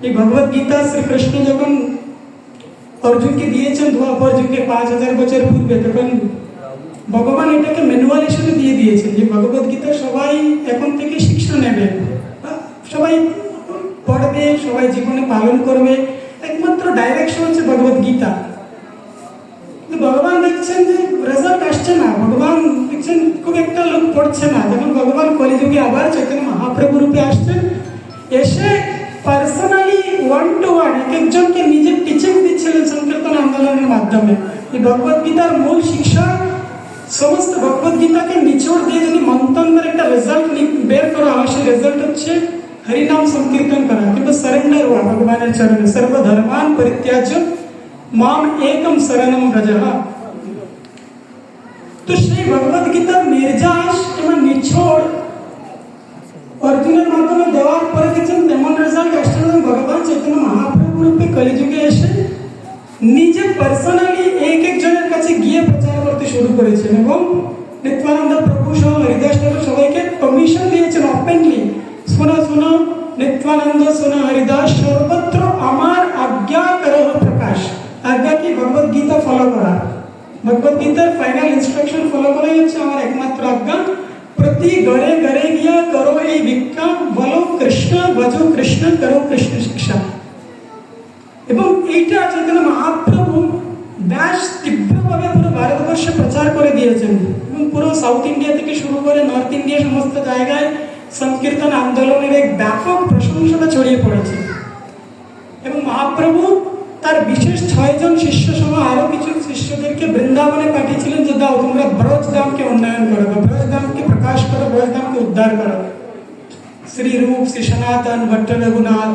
এই ভগবদ গীতা শ্রীকৃষ্ণ যখন অর্জুনকে দিয়েছেন দ্বাপর যুগে 5000 বছর পূর্বে, তখন ভগবান এটাকে ম্যানুয়াল হিসেবে দিয়ে দিয়েছেন যে ভগবদ গীতা সবাই এখন থেকে শিক্ষা নেবে, সবাই পড়বে, সবাই জীবনে পালন করবে, একমাত্র ডাইরেকশন হচ্ছে ভগবদ গীতা। ভগবান দেখছেন যে রেজাল্ট আসছে না, ভগবান দেখছেন খুব একটা লোক পড়ছে না। যখন ভগবান কলিযুগে আবার চৈতন্য মহাপ্রভু রূপে আসছেন, এসে পার্সোনালি 1 to 1 এক একজনকে নিজের টিচিং দিচ্ছিলেন সংকীর্তন আন্দোলনের মাধ্যমে। এই ভগবদ গীতার মূল শিক্ষা, সমস্ত ভগবদ গীতাকে নিচড় দিয়ে যদি মন্থন করে একটা রেজাল্ট বের করা হয়, সেই রেজাল্ট হচ্ছে হরিনাম সংকীর্তন করা কিংবা সারেন্ডার হওয়া ভগবানের চরণে। সর্বধর্মান পরিত্যাজ্য মাম একম শরণম ব্রজঃ। তো সেই ভগবদ গীতার নির্যাস কিংবা নিছড় অর্জুনের মাধ্যমে দেওয়ার পরে দেখছেন তেমন রেজাল্ট আসছে না। ভগবান চৈতন্য মহাপ্রভু রূপে কলিযুগে এসে নিজে পার্সোনালি এক একজনের কাছে গিয়ে প্রচার করতে শুরু করেছেন এবং নিত্যানন্দ প্রভু সহ হরিদাস ঠাকুর সবাইকে পারমিশন দিয়েছেন ওপেনলি, শোনো শোনো নিত্যানন্দ, শোনো হরিদাস, সর্বত্র আমার আজ্ঞা করো প্রকাশ। আজ্ঞা কি? ভগবত গীতা ফলো করা। ভগবত গীতার ফাইনাল ইনস্ট্রাকশন ফলো করাই হচ্ছে আমার একমাত্র আজ্ঞা। প্রতি ঘরে ঘরে গিয়া করো এই ভিক্ষা, বলো কৃষ্ণ, ভজো কৃষ্ণ, করো কৃষ্ণ শিক্ষা। এবং এইটা চৈতন্য মহাপ্রভু ব্যাস তীব্রভাবে পুরো ভারতবর্ষে প্রচার করে দিয়েছেন এবং পুরো সাউথ ইন্ডিয়া থেকে শুরু করে নর্থ ইন্ডিয়া সমস্ত জায়গায় সংকীর্তন আন্দোলনের এক ব্যাপক প্রশংসা ছড়িয়ে পড়েছে। এবং মহাপ্রভু তার বিশেষ 6 জন শিষ্য সহ আরো কিছু শিষ্যদেরকে বৃন্দাবনে পাঠিয়েছিলেন যে দাও তোমরা ব্রজধামকে উন্নয়ন করো, ব্রজধামকে প্রকাশ করো, ব্রজধামকে উদ্ধার করো। শ্রী রূপ, শ্রী সনাতন ভট্ট রঘুনাথ,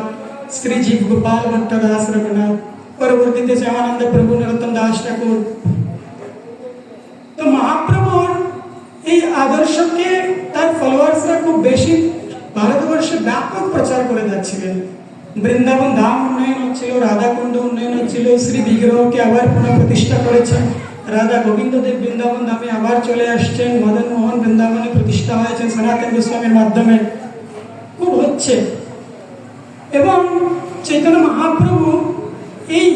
শ্রী জীব গোপাল ভট্ট দাস রঘুনাথ, পরবর্তীতে শ্যামানন্দ প্রভু, নরোত্তম দাস ঠাকুর। তো মহাপ্রভুর এই আদর্শকে তার ফলোয়ার্সরা খুব বেশি ভারতবর্ষে ব্যাপক প্রচার করে যাচ্ছিলেন। বৃন্দাবন ধাম উন্নয়ন হচ্ছিল, রাধাকুণ্ড উন্নয়ন হচ্ছিল, শ্রী বিগ্রহকে আবার পুনঃ প্রতিষ্ঠা করেছেন, রাধা গোবিন্দদেব বৃন্দাবন ধামে আবার চলে আসছেন, মদন মোহন বৃন্দাবনে প্রতিষ্ঠা হয়েছেন সনাতন গোস্বামীর মাধ্যমে, খুব হচ্ছে। এবং চৈতন্য মহাপ্রভু এই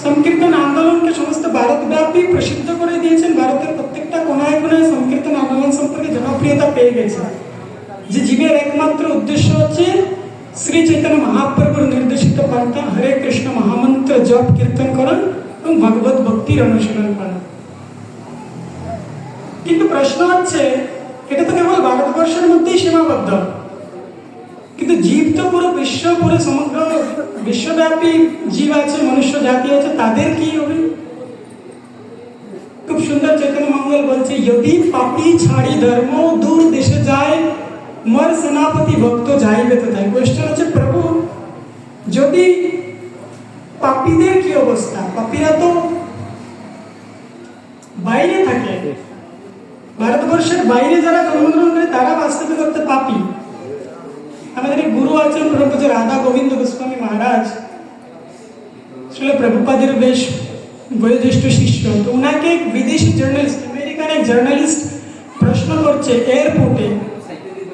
সংকীর্তন আন্দোলনকে সমস্ত ভারতব্যাপী প্রসিদ্ধ করে দিয়েছেন। ভারতের প্রত্যেকটা কোনায় কোনায় সংকীর্তন আন্দোলন সম্পর্কে জনপ্রিয়তা পেয়ে গেছে। যে জীবের একমাত্র উদ্দেশ্য হচ্ছে শ্রী চৈতন্য মহাপ্রভুর নির্দেশিত পন্থা হরে কৃষ্ণ মহামন্ত্র জপ কীর্তন করা এবং ভগবত ভক্তির অনুশীলন করা। কিন্তু প্রশ্ন হচ্ছে এটা তো কেবল ভারতবর্ষের মধ্যেই সীমাবদ্ধ, কিন্তু জীব তো পুরো বিশ্ব, পুরো সমগ্র বিশ্বব্যাপী জীব আছে, মনুষ্য জাতি আছে, তাদের কি হবে? খুব সুন্দর চৈতন্য মঙ্গল বলছে যদি পাপি ছাড়ি ধর্ম দূর দেশে যায় মর সেনাপতি ভক্ত যাইবে তো তাই। কোয়েশ্চেন হচ্ছে প্রভু যদি পাপীদের কি অবস্থা? পাপীরা তো বাইরে থাকে, ভারতবর্ষের বাইরে যারা জন্মগ্রহণ করে তারা বাস্তবে করতে পাপী। আমাদের এক গুরু আছেন প্রভু রাধা গোবিন্দ গোস্বামী মহারাজ, আসলে প্রভুপাদের বেশ বয়োজ্যেষ্ঠ শিষ্য। তো ওনাকে এক বিদেশি জার্নালিস্ট, আমেরিকান এক জার্নালিস্ট প্রশ্ন করছে এয়ারপোর্টে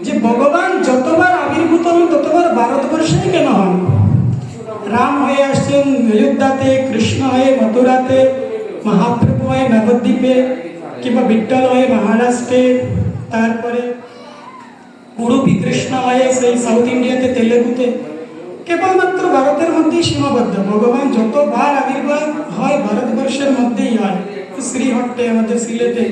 যে ভগবান যতবার আবির্ভূত হন ততবার ভারতবর্ষে কেন হন? রাম হয়ে আসছেন অযোধ্যাতে, কৃষ্ণ হয়ে মথুরাতে, মহাপ্রভু হয়ে নবদ্বীপে, কিংবা বিঠ্ঠল হয়ে মহারাষ্ট্রে, তারপরে উড়ুপি কৃষ্ণ হয়ে সেই সাউথ ইন্ডিয়াতে, তেলেগুতে, কেবলমাত্র ভারতের মধ্যেই সীমাবদ্ধ। ভগবান যতবার আবির্ভাব হয় ভারতবর্ষের মধ্যেই হয়, শ্রীহট্টে, আমাদের সিলেটে।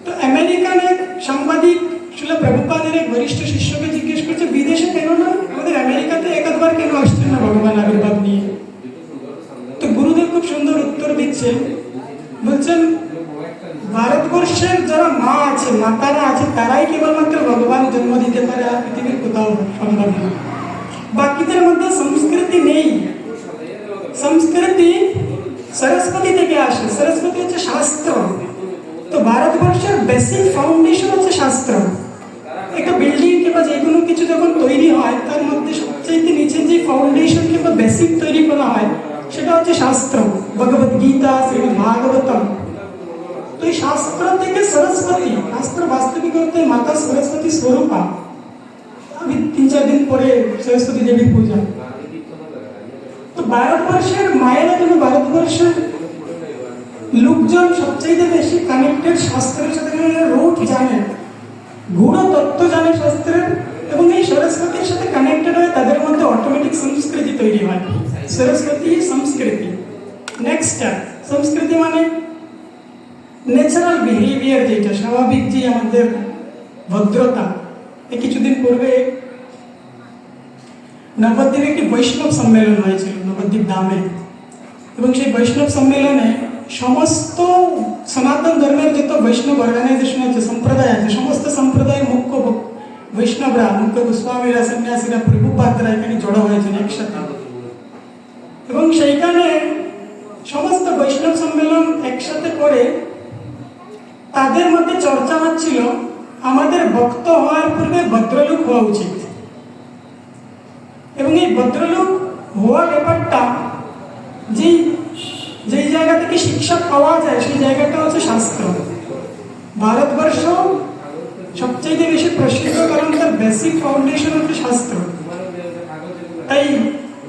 তো আমেরিকান এক সাংবাদিক আসলে প্রভুপাদের এক বরিষ্ঠ শিষ্যকে জিজ্ঞেস করছে বিদেশে কেন না, আমাদের আমেরিকাতে একবার কেন আসছেন না ভগবান আবির্ভাব নিয়ে? তো গুরুদেব খুব সুন্দর উত্তর দিচ্ছেন, বলছেন ভারতবর্ষের যারা মা আছে, মাতারা আছে, তারাই কেবলমাত্র ভগবান জন্ম দিতে পারে, আর পৃথিবীর কোথাও সম্ভব না। বাকিদের মধ্যে সংস্কৃতি নেই। সংস্কৃতি সরস্বতী থেকে আসে, সরস্বতী হচ্ছে শাস্ত্র। তো ভারতবর্ষের বেসিক ফাউন্ডেশন হচ্ছে শাস্ত্র। একটা বিল্ডিং কিংবা যে কোনো কিছু যখন তৈরি হয় তার মধ্যে সবচেয়ে নিচে যে ফাউন্ডেশন কিংবা বেসিক তৈরি করা হয় সেটা হচ্ছে শাস্ত্র, ভগবত গীতা, শ্রীমদ ভাগবতম। তো এই শাস্ত্র থেকে সরস্বতী, শাস্ত্র বাস্তবিক অর্থে মাতা সরস্বতী স্বরূপা। আমি 3-4 দিন পরে সরস্বতী দেবীর পূজা। তো ভারতবর্ষের মায়েরা যেন ভারতবর্ষের লোকজন সবচেয়ে বেশি কানেক্টেড শাস্ত্রের সাথে, রুট জানে, গূঢ় তত্ত্ব জানে শাস্ত্রের, এবং এই সরস্বতীর সাথে কানেক্টেড হয়ে তাদের মধ্যে অটোমেটিক সংস্কৃতি তৈরি হয়। সরস্বতী সংস্কৃতি। নেক্সট স্টেপ, সংস্কৃতি মানে ন্যাচারাল বিহেভিয়ার, যেটা স্বাভাবিক যে আমাদের ভদ্রতা। এই কিছুদিন পূর্বে নবদ্বীপে একটি বৈষ্ণব সম্মেলন হয়েছিল, নবদ্বীপ ধামে। এবং সেই বৈষ্ণব সম্মেলনে সমস্ত সনাতন ধর্মের যত বৈষ্ণব অর্গানাইজেশন আছে, সম্প্রদায় আছে, সমস্ত সম্প্রদায়ের মুখ্য বৈষ্ণবরা, মুখ্য গোস্বামীরা, সন্ন্যাসীরা, প্রভুপাদরা এখানে জড়ো হয়েছেন একসাথে। এবং সেইখানে সমস্ত বৈষ্ণব সম্মেলন একসাথে করে তাদের মধ্যে চর্চা হচ্ছিল আমাদের ভক্ত হওয়ার পূর্বে ভদ্রলোক হওয়া উচিত। এবং এই ভদ্রলোক হওয়া ব্যাপারটা যেই জায়গা থেকে শিক্ষা পাওয়া যায় সেই জায়গাটা হচ্ছে শাস্ত্র। ভারতবর্ষ সবচেয়ে বেশি প্রসিদ্ধ, কারণ তার বেসিক ফাউন্ডেশন হচ্ছে শাস্ত্র। তাই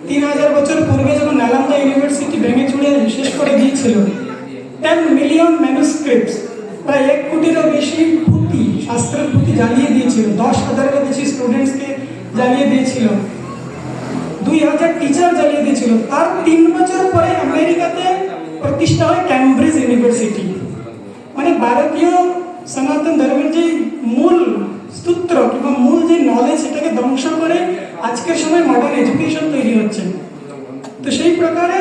3000 বছর পূর্বে যখন নালন্দা ইউনিভার্সিটি ভেঙে চুড়ে শেষ করে দিয়েছিল, 10 মিলিয়ন ম্যানুস্ক্রিপ্টস, প্রায় 1 কোটিরও বেশি পুঁথি, শাস্ত্রের পুঁথি জ্বালিয়ে দিয়েছিল, 10,000-এরও বেশি স্টুডেন্টসকে জ্বালিয়ে দিয়েছিল, 2000 টিচার জ্বালিয়ে দিয়েছিল। তার 3 বছর পরে আমেরিকাতে প্রতিষ্ঠা হয় ক্যামব্রিজ ইউনিভার্সিটি। মানে ভারতীয় সনাতন ধর্মের যে মূল সূত্র কিংবা মূল যে নলেজ, সেটাকে ধ্বংস করে আজকের সময় মডার্ন এডুকেশন তৈরি হচ্ছে। তো সেই প্রকারে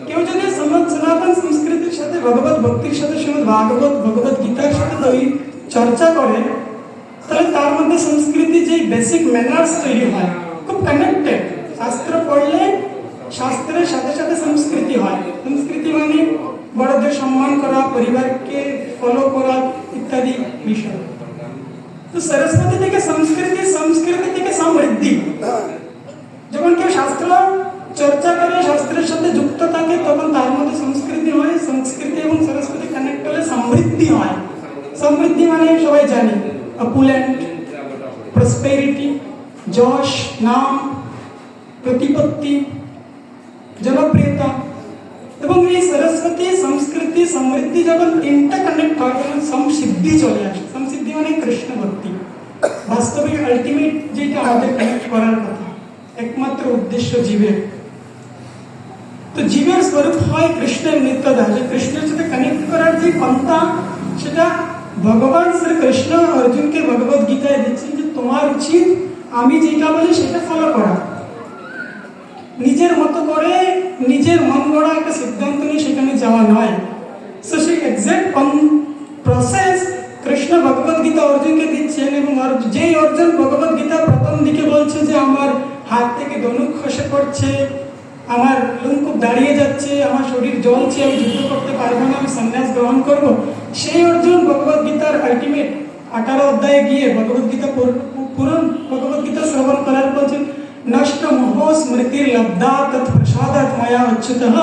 কেউ যদি সনাতন সংস্কৃতির সাথে, ভগবত ভক্তির সাথে, শ্রীমদ ভাগবত, ভগবত গীতার সাথে চর্চা করে, তাহলে তার মধ্যে সংস্কৃতি যে বেসিক ম্যানার্স তৈরি হয়, খুব কানেক্টেড। শাস্ত্র পড়লে শাস্ত্রের সাথে সাথে সংস্কৃতি হয়। সংস্কৃতি মানে বড়দের সম্মান করা, পরিবারকে ফলো করা ইত্যাদি বিষয়। তো সরস্বতী থেকে সংস্কৃতি, সংস্কৃতি থেকে সমৃদ্ধি। যখন কেউ শাস্ত্র চর্চা করে, শাস্ত্রের সাথে যুক্ত থাকে, তখন তার মধ্যে সংস্কৃতি হয়। সংস্কৃতি এবং সরস্বতী কানেক্ট হলে সমৃদ্ধি হয়। সমৃদ্ধি মানে সবাই জানি, অপুলেন্ট, প্রসপেরিটি, যশ, নাম, প্রতিপত্তি, জনপ্রিয়তা। এবং এই সরস্বতী, সংস্কৃতি, সমৃদ্ধি যখন ইন্টারকানেক্ট হয়, তখন সমসিদ্ধি চলে আসে। সমসিদ্ধি মানে কৃষ্ণ ভক্তি। বাস্তবিক আলটিমেট যেটা আমাদের কানেক্ট করার কথা, একমাত্র উদ্দেশ্য জীবের। তো জীবের স্বরূপ হয় কৃষ্ণের নিত্যদাস। যে কৃষ্ণের সাথে কানেক্ট করার যে পন্থা, সেটা ভগবান শ্রীকৃষ্ণ অর্জুনকে ভগবত গীতায় দিচ্ছেন যে তোমার উচিত আমি যেটা বলি সেটা ফলো করা। নিজের মতো করে নিজের মন গড়া একটা সিদ্ধান্ত নিয়ে সেখানে যাওয়া নয়। সো সেই এক্সাক্ট প্রসেস কৃষ্ণ ভগবত গীতা অর্জুনকে দিচ্ছেন। এবং যেই অর্জুন ভগবত গীতা প্রথম দিকে বলছে যে আমার হাত থেকে ধনুক খসে পড়ছে, আমার লুম খুব দাঁড়িয়ে যাচ্ছে, আমার শরীর জ্বলছে, আমি যুদ্ধ করতে পারবো না, আমি সন্ন্যাস গ্রহণ করব, সেই অর্জুন ভগবত গীতার আলটিমেট 18 অধ্যায়ে গিয়ে ভগবত গীতা পুরো ভগবত গীতা শ্রবণ করার বলছেন নষ্ট মোহ স্মৃতির লব্ধা তৎপ্রসাদাৎ মায়া অচ্যুতঃ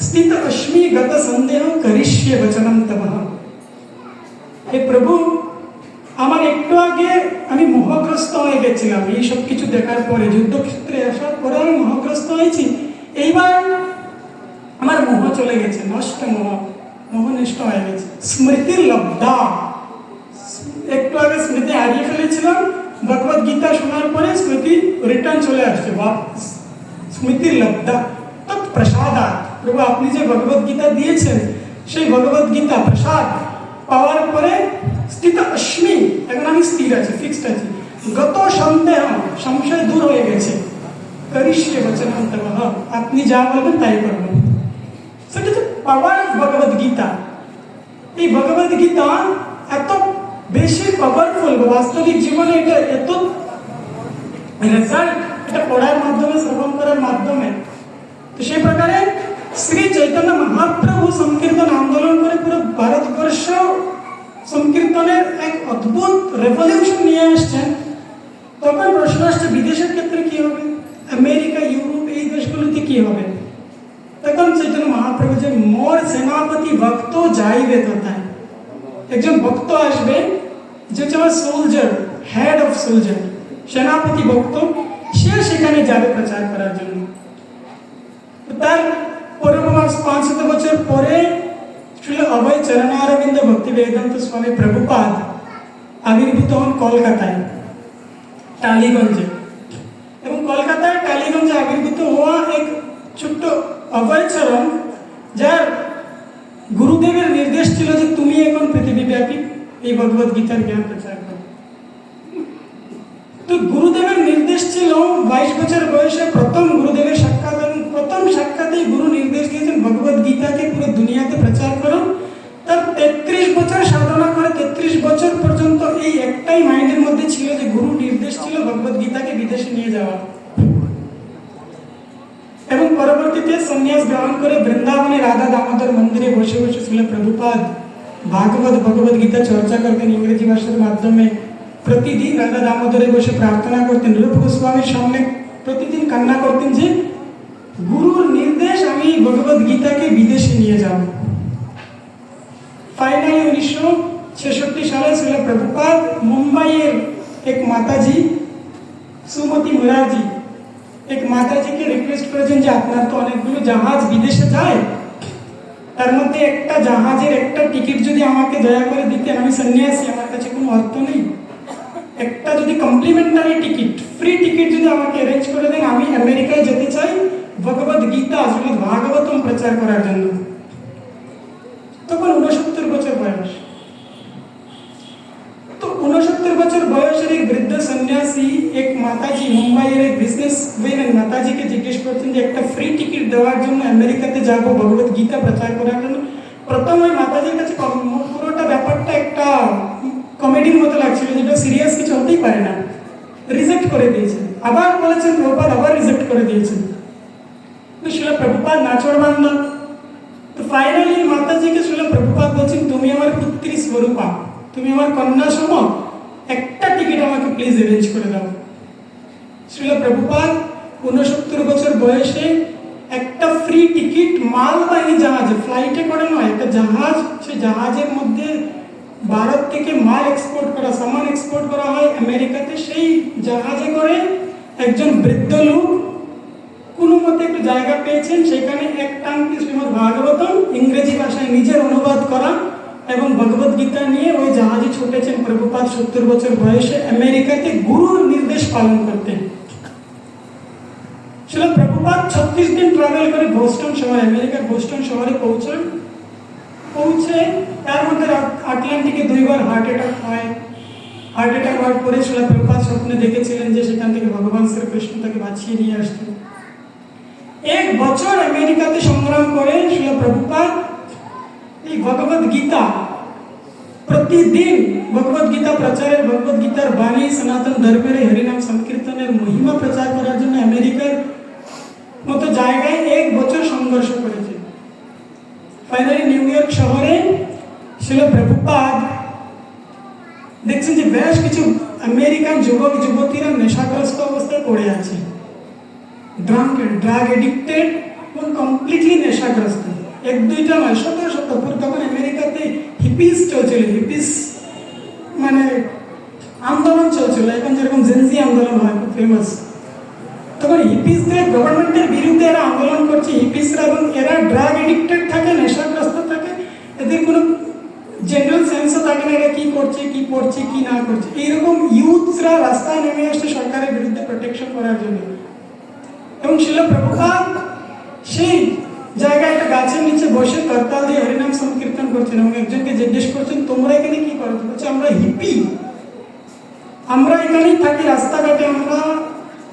স্থিত অস্মি গত সন্দেহ করিষ্যে বচনম তবঃ। হে প্রভু, আমার একটু আগে আমি মোহগ্রস্ত হয়ে গেছিলাম, এই সব কিছু দেখার পরে, যুদ্ধক্ষেত্রে আসার পরে আমি মোহগ্রস্ত হয়েছি। এইবার আমার মোহ চলে গেছে, নষ্ট মোহ নষ্ট হয়ে গেছে। স্মৃতির লব্ধা, একটু আগে স্মৃতি হারিয়ে ফেলেছিলাম, ভগবত গীতা শোনার পরে স্মৃতি রিটার্ন চলে আসছে, স্মৃতির লব্ধা তৎপ্রসাদা। প্রভু, আপনি যে ভগবত গীতা দিয়েছেন, সেই ভগবত গীতা প্রসাদ পাওয়ার পরে স্থিত অস্মি, এখন আমি স্থির আছি, ফিক্সড আছি। গত সন্দেহ, সংশয় দূর হয়ে গেছে। করিষ্যে বচনম তবঃ, আপনি যা বলবেন তাই করবেন। সেটা হচ্ছে পাওয়ার অফ ভগবত গীতা। এই ভগবত গীতা এত বেশি পাওয়ারফুল, বাস্তবিক জীবনে এটা এত রেজাল্ট, এটা পড়ার মাধ্যমে, শ্রবণ করার মাধ্যমে। তো সেই প্রকারে শ্রী চৈতন্য মহাপ্রভু সংকীর্তন আন্দোলন করে পুরো ভারতবর্ষ সংকীর্তনের এক অদ্ভুত রেভলিউশন নিয়ে আসছেন। তখন প্রশ্ন আসছে বিদেশের ক্ষেত্রে কি হবে, আমেরিকা, ইউরোপ, এই দেশগুলোতে কি হবে? তখন চৈতন্য মহাপ্রভু যে মোর সেনাপতি ভক্ত যাইবে কোথায়, একজন ভক্ত আসবে যে হচ্ছে আমার সোলজার, হেড অফ সোলজার, সেনাপতি ভক্ত, সে সেখানে যাবে প্রচার করার জন্য। তার পূর্বমাস 500 বছর পরে শ্রী অভয় চরণারবিন্দ ভক্তি বেদান্ত স্বামী প্রভুপাদ আবির্ভূত হন কলকাতায়, টালিগঞ্জে। এবং কলকাতায় টালিগঞ্জে আবির্ভূত হওয়া এক ছোট্ট অভয় চরণ, যার গুরুদেবের নির্দেশ ছিল যে তুমি এখন পৃথিবীব্যাপী এই ভগবত গীতার জ্ঞান প্রচার করো। তো গুরুদেবের নির্দেশ ছিল 22 বছর বয়সে প্রথম গুরুদেবের সাক্ষাৎ, এবং প্রথম সাক্ষাতেই গুরু নির্দেশ দিয়েছেন ভগবত গীতাকে পুরো দুনিয়াতে প্রচার করো। তার 33 বছর সাধনা করে 33 বছর পর্যন্ত এই একটাই মাইন্ডের মধ্যে ছিল যে গুরু নির্দেশ ছিল ভগবত গীতাকে বিদেশে নিয়ে যাওয়া। এবং পরবর্তীতে সন্ন্যাস গ্রহণ করে বৃন্দাবনে রাধা দামোদর মন্দিরে বসে বসে ছিল প্রভুপাদ ভাগবত ভগবত গীতা চর্চা করতেন ইংরেজি ভাষার মাধ্যমে। প্রতিদিন রাধা দামোদরে বসে প্রার্থনা করতেন, রূপ গোস্বামীর সামনে প্রতিদিন কান্না করতেন যে গুরুর নির্দেশ, আমি ভগবত গীতাকে বিদেশে নিয়ে যাব। ফাইনালি 19 ছেষট্টি সালে ছিল প্রভুপাদ মুম্বাইয়ের এক মাতাজি সুমতি মুরারজি এক মাতাজিকে রিকোয়েস্ট করেছেন যে আপনার তো অনেকগুলো জাহাজ বিদেশে যায়, তার মধ্যে একটা জাহাজের একটা টিকিট যদি আমাকে দয়া করে দিতেন, আমি সন্ন্যাসী, আমার কাছে কোনো অর্থ নেই, একটা যদি কমপ্লিমেন্টারি টিকিট ফ্রি টিকিট যদি আমাকে অ্যারেঞ্জ করে দেন, আমি আমেরিকায় যেতে চাই ভগবদ গীতা শ্রীমদ ভাগবতম প্রচার করার জন্য। তখন 69 বছর বয়স। তো 69 বছর বয়সের এক বৃদ্ধ সন্ন্যাসী এক মাতাজি মুম্বাইয়ের এক বিজনেস ওয়েমেন মাতাজিকে জিজ্ঞেস করছেন যে একটা ফ্রি টিকিট দেওয়ার জন্য আমেরিকাতে যাব ভগবদ গীতা প্রচার করার জন্য। প্রথম ওই মাতাজির কাছে পুরোটা ব্যাপারটা একটা কমেডির মতো লাগছিল, যেটা সিরিয়াস কিছু হতেই পারে না, রিজেক্ট করে দিয়েছেন। আবার বলেছেন প্রভুপাদ, আবার রিজেক্ট করে দিয়েছেন। তো শিল প্রভুপাদ নাচড় বান্ধ। তো ফাইনালি মাতাজিকে শিল প্রভুপাদ বলছেন, তুমি আমার পুত্রী স্বরূপা, তুমি আমার কন্যা সম, একটা টিকিট আমাকে প্লিজ অ্যারেঞ্জ করে দাও। শিল প্রভুপাদ 69 বছর বয়সে একটা ফ্রি টিকিট মালবাহী জাহাজে, ফ্লাইটে করে নয়, একটা জাহাজ, সেই জাহাজের মধ্যে ভারত থেকে মাল এক্সপোর্ট করা, সামান এক্সপোর্ট করা হয় আমেরিকাতে, সেই জাহাজে করে একজন বৃদ্ধ লোক কোনো মতে একটু জায়গা পেয়েছেন, সেখানে এক টানকে শ্রীমদ ভাগবতম ইংরেজি ভাষায় নিজের অনুবাদ করা এবং ভগবদ গীতা নিয়ে ওই জাহাজে ছুটেছেন প্রভুপাদ 70 বছর বয়সে আমেরিকাতে গুরুর নির্দেশ পালন করতেন। শিল প্রভুপাদ 36 দিন ট্রাভেল করে বোস্টন শহরে, আমেরিকার বোস্টন শহরে পৌঁছে তার মধ্যে আটলান্টিকে 2 বার হার্ট অ্যাটাক হয়। হার্ট অ্যাটাক হওয়ার পরে শিল প্রভুপাদ স্বপ্নে দেখেছিলেন যে সেখান থেকে ভগবান শ্রীকৃষ্ণ তাকে বাঁচিয়ে নিয়ে আসতেন। 1 বছর আমেরিকাতে সংগ্রাম করে শিল প্রভুপাদ এই ভগবদ গীতা প্রতিদিন ভগবদ গীতা প্রচারের, ভগবদ গীতার বাণী সনাতন ধর্মের হরিনাম সংকীর্তনের মহিমা প্রচার করার জন্য আমেরিকার মতো জায়গায় 1 বছর সংঘর্ষ করেছে। ফাইনালি নিউ ইয়র্ক শহরে শিল প্রভুপাদ দেখছেন যে বেশ কিছু আমেরিকান যুবক যুবতীরা নেশাগ্রস্ত অবস্থায় পড়ে আছে, ড্রাগ এডিক্টেড এবং কমপ্লিটলি নেশাগ্রস্ত। 1-2টা নয়, শত শত। তখন আমেরিকাতে হিপিস চলছিল, হিপিস মানে আন্দোলন চলছিল, এখন যেরকম জেনজি আন্দোলন হয়, খুব ফেমাস। তখন হিপিসদের গভর্নমেন্টের বিরুদ্ধে এরা আন্দোলন করছে, হিপিসরা, এবং এরা ড্রাগ এডিক্টেড থাকে, নেশাগ্রস্ত থাকে, এদের কোনো জেনারেল সেন্সও থাকে না এরা কি করছে, কি পড়ছে, কি না করছে। এইরকম ইউথসরা রাস্তায় নেমে আসছে সরকারের বিরুদ্ধে প্রোটেকশন করার জন্য। এবং শিল প্রভুপাদ সেই জায়গায় একটা গাছের নিচে বসে করতাল দিয়ে হরিনাম সংকীর্তন করছেন এবং একজনকে জিজ্ঞেস করছেন, তোমরা এখানে কি করো? বলছে, আমরা হিপি, আমরা এখানেই থাকি, রাস্তাঘাটে আমরা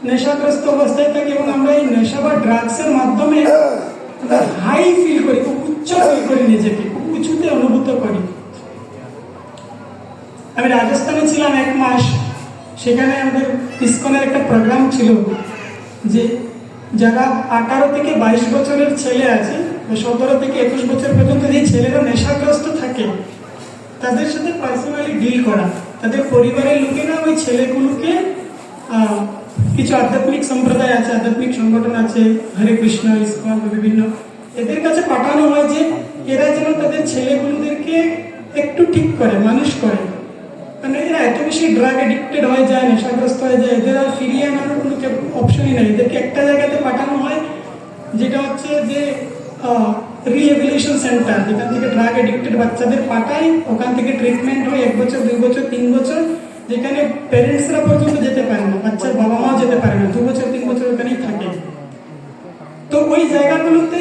নেশাগ্রস্ত অবস্থায় থাকি এবং আমরা এই নেশা বা ড্রাগসের মাধ্যমে হাই ফিল করি, খুব উচ্চ ফিল করি, নিজেকে খুব উঁচুতে অনুভূত করি। আমি রাজস্থানে ছিলাম 1 মাস, সেখানে আমাদের ইসকনের একটা প্রোগ্রাম ছিল যে যারা 18 থেকে 22 বছরের ছেলে আছে, 17 থেকে 21 বছর পর্যন্ত যে ছেলেরা নেশাগ্রস্ত থাকে তাদের সাথে পার্সোনালি ডিল করা, তাদের পরিবারের লোকেরা ওই ছেলেগুলোকে কিছু আধ্যাত্মিক সম্প্রদায় আছে, আধ্যাত্মিক সংগঠন আছে, হরে কৃষ্ণ, ইসকন, বিভিন্ন, এদের কাছে পাঠানো হয় যে এরা যেন তাদের ছেলেগুলোদেরকে একটু ঠিক করে, মানুষ করে। মানে এরা এত বেশি ড্রাগ এডিক্টেড হয়ে যায়, নেশাগ্রস্ত হয়ে যায়, এদের আর ফিরিয়ে আনার কোনো অপশনই নেই। এদেরকে একটা জায়গাতে পাঠানো হয় যেটা হচ্ছে যে রিহ্যাবিলিটেশন সেন্টার, যেখান থেকে ড্রাগ এডিক্টেড বাচ্চাদের পাঠায়, ওখান থেকে ট্রিটমেন্ট হয় 1 বছর, 2 বছর, 3 বছর, যেখানে প্যারেন্টসরা পর্যন্ত যেতে পারে না, বাচ্চার বাবা মাও যেতে পারে না, 2 বছর 3 বছর ওখানেই থাকে। তো ওই জায়গাগুলোতে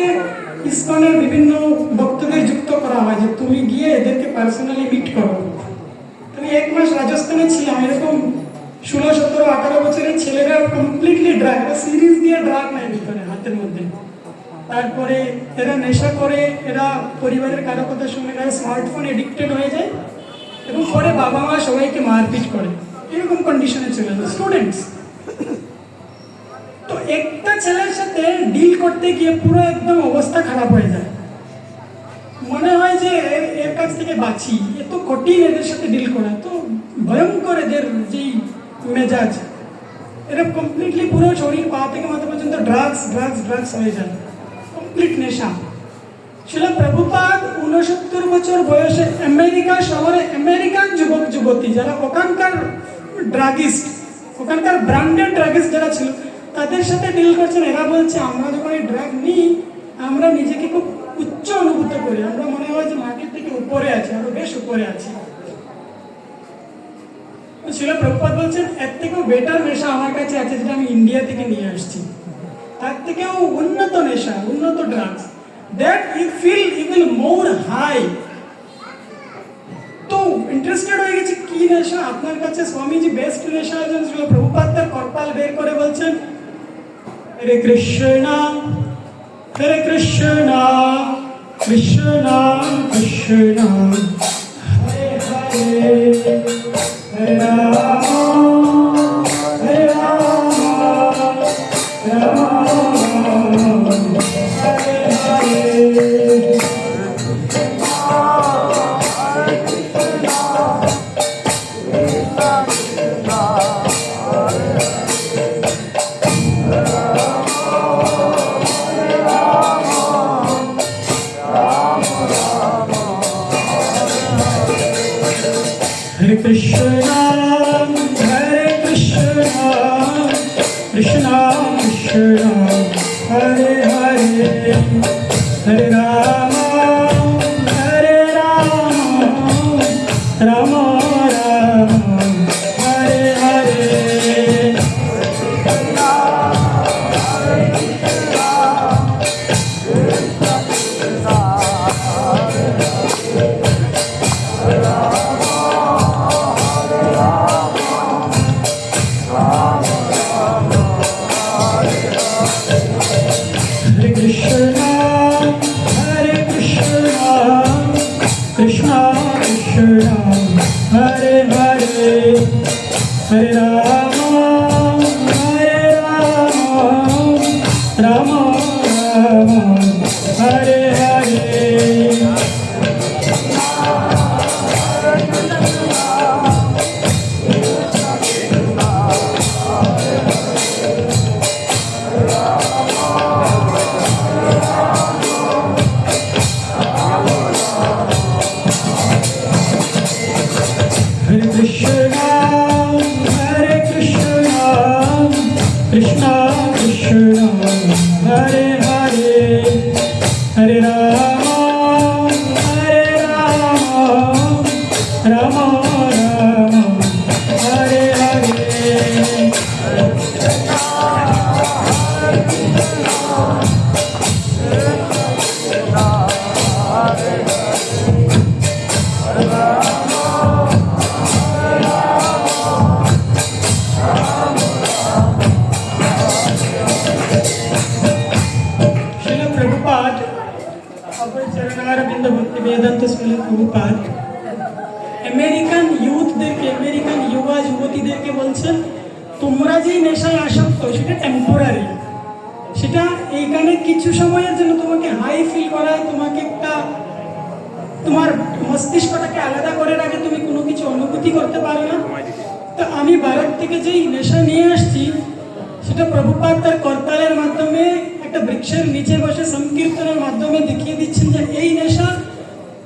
ইসকনের বিভিন্ন ভক্তদের যুক্ত করা হয় যে তুমি গিয়ে এদেরকে পার্সোনালি মিট করো। আমি 1 মাস রাজস্থানে ছিলাম, এরকম 16, 17, 18 বছরের ছেলেরা কমপ্লিটলি ড্রাগ, সিরিজ দিয়ে ড্রাগ নেয় ভিতরে হাতের মধ্যে, তারপরে এরা নেশা করে, এরা পরিবারের কারো কথা শুনে এরা স্মার্টফোন এডিক্টেড হয়ে যায় এবং পরে বাবা মা সবাইকে মারপিট করে, এরকম কন্ডিশনে চলে যায় স্টুডেন্টস। তো একটা ছেলের সাথে ডিল করতে গিয়ে পুরো একদম অবস্থা খারাপ হয়ে যায়, মনে হয় যে এর কাছ থেকে বাঁচি, এত কঠিন এদের সাথে ডিল করা, তো ভয়ঙ্কর এদের যেই মেজাজ, এরা কমপ্লিটলি পুরো শরীর পা থেকে মাথা পর্যন্ত ড্রাগস ড্রাগস ড্রাগস হয়ে যায়, কমপ্লিট নেশা। শিলা প্রভুপাদ 69 বছর বয়সে আমেরিকা শহরে আমেরিকান যুবক যুবতী যারা ওখানকার ড্রাগিস্ট, ওখানকার ব্র্যান্ডেড ড্রাগিস্ট যারা ছিল তাদের সাথে ডিল করছেন। এরা বলছে আমরা যখন এই ড্রাগ নিই আমরা নিজেকে খুব উচ্চ অনুভূত করি, আমরা মনে হয় যে মাটির থেকে উপরে আছি, আরো বেশ উপরে আছি। শিলা প্রভুপাদ বলছেন এর থেকেও বেটার নেশা আমার কাছে আছে যেটা আমি ইন্ডিয়া থেকে নিয়ে আসছি, তার থেকেও উন্নত নেশা, উন্নত drugs, that you feel even more high. তো ইন্টারেস্টেড হয়ে গেছে কি নেশা আপনার কাছে স্বামীজি বেস্ট নেশা আছেন। শিলা প্রভুপাদ তার কপাল বের করে বলছেন হরে কৃষ্ণ হরে কৃষ্ণ কৃষ্ণ কৃষ্ণ হরে হরে হরে রাম হরে Ram Ram Hare Hare. Hare Krishna, Hare Krishna, Krishna Krishna, Hare Hare, Hare Rama, Hare Rama, Rama Rama, Hare Hare. Hare Krishna, Hare Krishna, Krishna Krishna, Hare Hare, Hare Rama, Hare Rama, Rama Rama, Hare Hare. Hare Krishna, Hare Krishna, Krishna Krishna, Hare Hare, Hare Rama, Hare Rama, Rama Rama, Hare Hare. শিলা প্রভুপাদ অভয় চরণারবিন্দ ভক্তি বেদান্ত শিলা Prabhupada American ইউথদেরকে, American যুবা যুবতীদেরকে বলছেন তোমরা যেই নেশায় আসক্ত সেটা temporary, সেটা এইখানে কিছু সময়ের জন্য তোমাকে হাই ফিল করায়, তোমাকে একটা তোমার মস্তিষ্কটাকে আলাদা করে রাখে, তুমি কোনো কিছু অনুভূতি করতে পারো না। তো আমি ভারত থেকে যেই নেশা নিয়ে আসছি সেটা প্রভুপাদ তার করতালের মাধ্যমে একটা বৃক্ষের নিচে বসে সংকীর্তনের মাধ্যমে দেখিয়ে দিচ্ছেন যে এই নেশা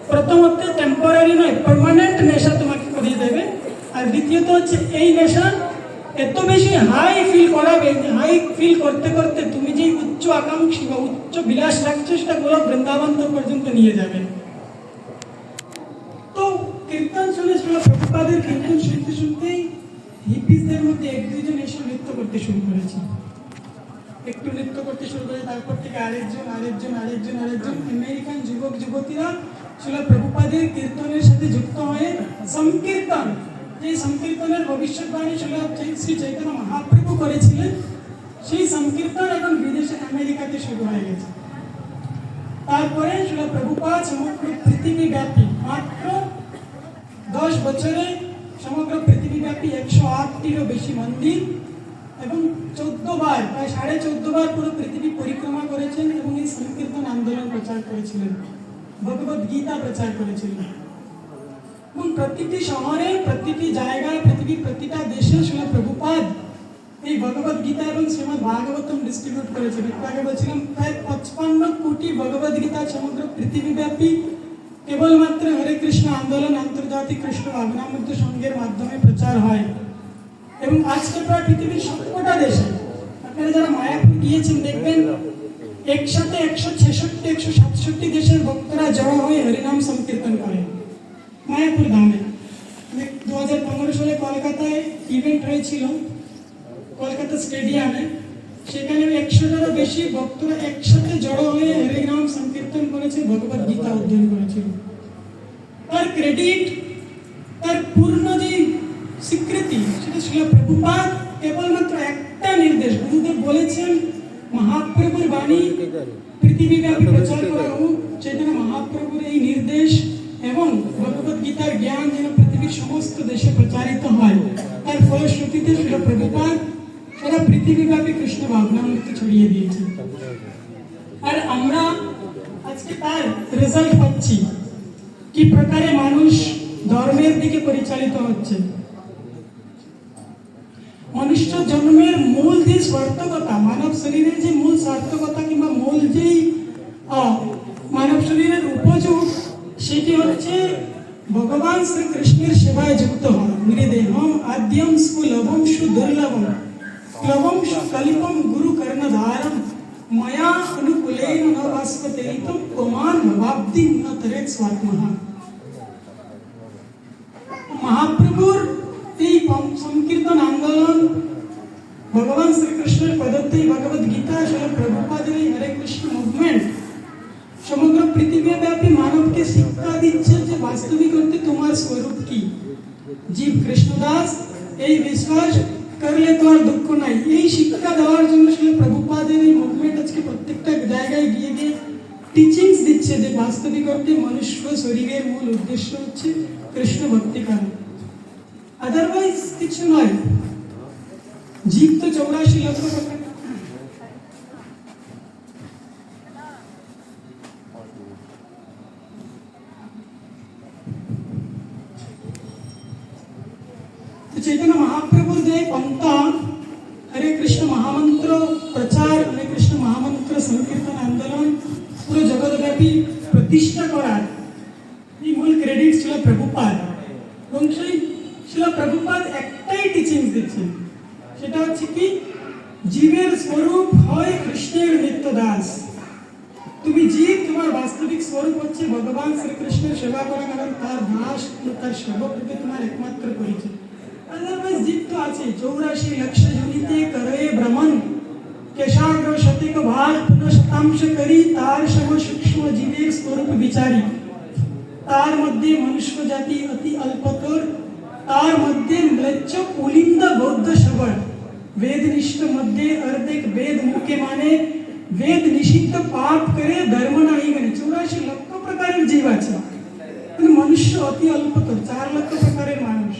প্রথমত টেম্পোরারি নয়, পার্মানেন্ট নেশা তোমাকে করিয়ে দেবে। আর দ্বিতীয়ত হচ্ছে এই নেশা এত বেশি হাই ফিল করাবে, হাই ফিল করতে করতে তুমি যে উচ্চ আকাঙ্ক্ষী বা উচ্চ বিলাস রাখছো সেটা পুরো বৃন্দাবন পর্যন্ত নিয়ে যাবে। তো কীর্তন শুনে প্রভুপাদের কীর্তন শুনতে শুনতেই হিপিসদের মধ্যে এক দুইজন এসে নৃত্য করতে শুরু করেছে, একটু নৃত্য করতে শুরু করে, তারপর থেকে আরেকজন আরেকজন আরেকজন আরেকজন আমেরিকান যুবক যুবতীরা শিলা প্রভুপাদের কীর্তনের সাথে যুক্ত হয়ে সংকীর্তন, যে সংকীর্তনের ভবিষ্যৎবাণী শিলা শ্রী চৈতন্য মহাপ্রভু করেছিলেন, সেই সংকীর্তন এখন বিদেশে আমেরিকাতে শুরু হয়ে গেছে। তারপরে শিলা প্রভুপাদ সমগ্র পৃথিবীব্যাপী মাত্র 10 বছরে সমগ্র পৃথিবীব্যাপী 108টিরও বেশি মন্দির এবং 14 বার, প্রায় 14.5 বার পুরো পৃথিবী পরিক্রমা করেছেন এবং এই সংকীর্তন আন্দোলন প্রচার করেছিলেন, ভগবত গীতা প্রচার করেছিলেন। এবং প্রতিটি শহরে, প্রতিটি জায়গায়, পৃথিবীর প্রতিটা দেশে শিলা প্রভুপাদ এই ভগবদ গীতা এবং শ্রীমদ ভাগবতম ডিস্ট্রিবিউট করেছেন। একটু আগে বলছিলাম প্রায় 55 কোটি ভগবদ গীতা সমগ্র পৃথিবীব্যাপী কেবলমাত্র হরে কৃষ্ণ আন্দোলন আন্তর্জাতিক কৃষ্ণ ভাবনামৃত সংঘের মাধ্যমে প্রচার হয়। এবং আজকে প্রায় পৃথিবীর সবকটা দেশে, আপনারা যারা মায়াপুর গিয়েছেন দেখবেন একসাথে 166 167 দেশের ভক্তরা জড়ো হয়ে হরিনাম সংকীর্তন করে মায়াপুর ধামে। 2015 সালে কলকাতায় ইভেন্ট হয়েছিল কলকাতা স্টেডিয়ামে, সেখানে 100টারও বেশি ভক্তরা একসাথে জড়ো হয়ে হরিনাম সংকীর্তন করেছে, ভগবদ গীতা অধ্যয়ন করেছিল। তার ক্রেডিট, তার পূর্ণ যে স্বীকৃতি সেটা ছিল প্রভুপাদ কেবলমাত্র একটা নির্দেশ, গুরুদেব বলেছেন মহাপ্রভুর বাণী পৃথিবীব্যাপী প্রচার করা হোক, চৈতন্য মহাপ্রভুর এই নির্দেশ এবং ভগবদ গীতার জ্ঞান যেন পৃথিবীর সমস্ত দেশে প্রচারিত হয়, তার ফলশ্রুতিতে ছিল প্রভুপাদ সারা পৃথিবীব্যাপী কৃষ্ণ ভাবনামৃত ছড়িয়ে দিয়েছে। আর আমরা আজকে তার রেজাল্ট পাচ্ছি, কি প্রকারে মানুষ ধর্মের দিকে পরিচালিত হচ্ছে। মনুষ্য জন্মের মূল যে স্বার্থকতা, মানব শরীরের যে মূল স্বার্থকতা কিংবা মূল যেই মানব শরীরের উপযোগ, সেটি হচ্ছে ভগবান শ্রীকৃষ্ণের সেবায় যুক্ত হওয়া। নৃদেহম আদ্যম স্কুলভম সুদুর্লভম ক্লবম সুকলিপম গুরু কর্ণধারম ময়া অনুকূলেন ন ভাস্পতেরিতম কোমান ভবাব্দি ন তরেৎ স্বাত্মহ। মহাপ্রভুর এই সংকীর্তন আন্দোলন, ভগবান শ্রীকৃষ্ণের প্রদত্ত এই ভগবদ গীতা, প্রভুপাদের এই হরে কৃষ্ণ মুভমেন্ট সমগ্র পৃথিবীব্যাপী মানবকে শিক্ষা দিচ্ছে যে বাস্তবিক অর্থে তোমার স্বরূপ কি। জীব কৃষ্ণদাস এই বিশ্বাস করলে তো আর দুঃখ নাই, এই শিক্ষা দেওয়ার জন্য প্রভুপাদের এই মুভমেন্ট আজকে প্রত্যেকটা জায়গায় গিয়ে গিয়ে টিচিংস দিচ্ছে যে বাস্তবিক অর্থে মনুষ্য শরীরের মূল উদ্দেশ্য হচ্ছে কৃষ্ণ ভক্তি করা, আদারওয়াইজ কিছু নয়। জীব তো 84 লক্ষ প্রকার। चैतन्य महाप्रभु जे पंथा हरे कृष्ण महामंत्र प्रचार, हरे कृष्ण महामंत्र संकीर्तन आंदोलन পুরো জগৎব্যাপী প্রতিষ্ঠা করার এই মূল ক্রেডিট ছিল প্রভুপাদ। এবং সেই ছিল প্রভুপাদ একটাই টিচিং দিচ্ছেন, সেটা হচ্ছে কি জীবের স্বরূপ হয় কৃষ্ণের নিত্য দাস। তুমি জীব, তোমার বাস্তবিক স্বরূপ হচ্ছে ভগবান শ্রীকৃষ্ণের সেবা করা, কারণ তার দাস, তার সেবক রূপে তোমার একমাত্র পরিচয়। अदरवाइज जीव तो আছে 84 लक्ष জনিতে করে ভ্রমণ কেশাগ্র শতিক ভার পুনঃ শতাংশ করি তার সম সূক্ষ্ম জীবের স্বরূপ বিচারি। তার মধ্যে মনুষ্য জাতি অতি অল্পতর, তার মধ্যে ম্লেচ্ছ পুলিন্দ বৌদ্ধ সবল, वेदनिष्ठ मध्य अर्धेक वेद मुख्य माने वेद निषिद्ध पाप करे धर्म नाही गणे। 84 लक्ष प्रकारेर जीव আছে, पण मनुष्य अति अल्पतर 4 लक्ष प्रकारेर मानुष।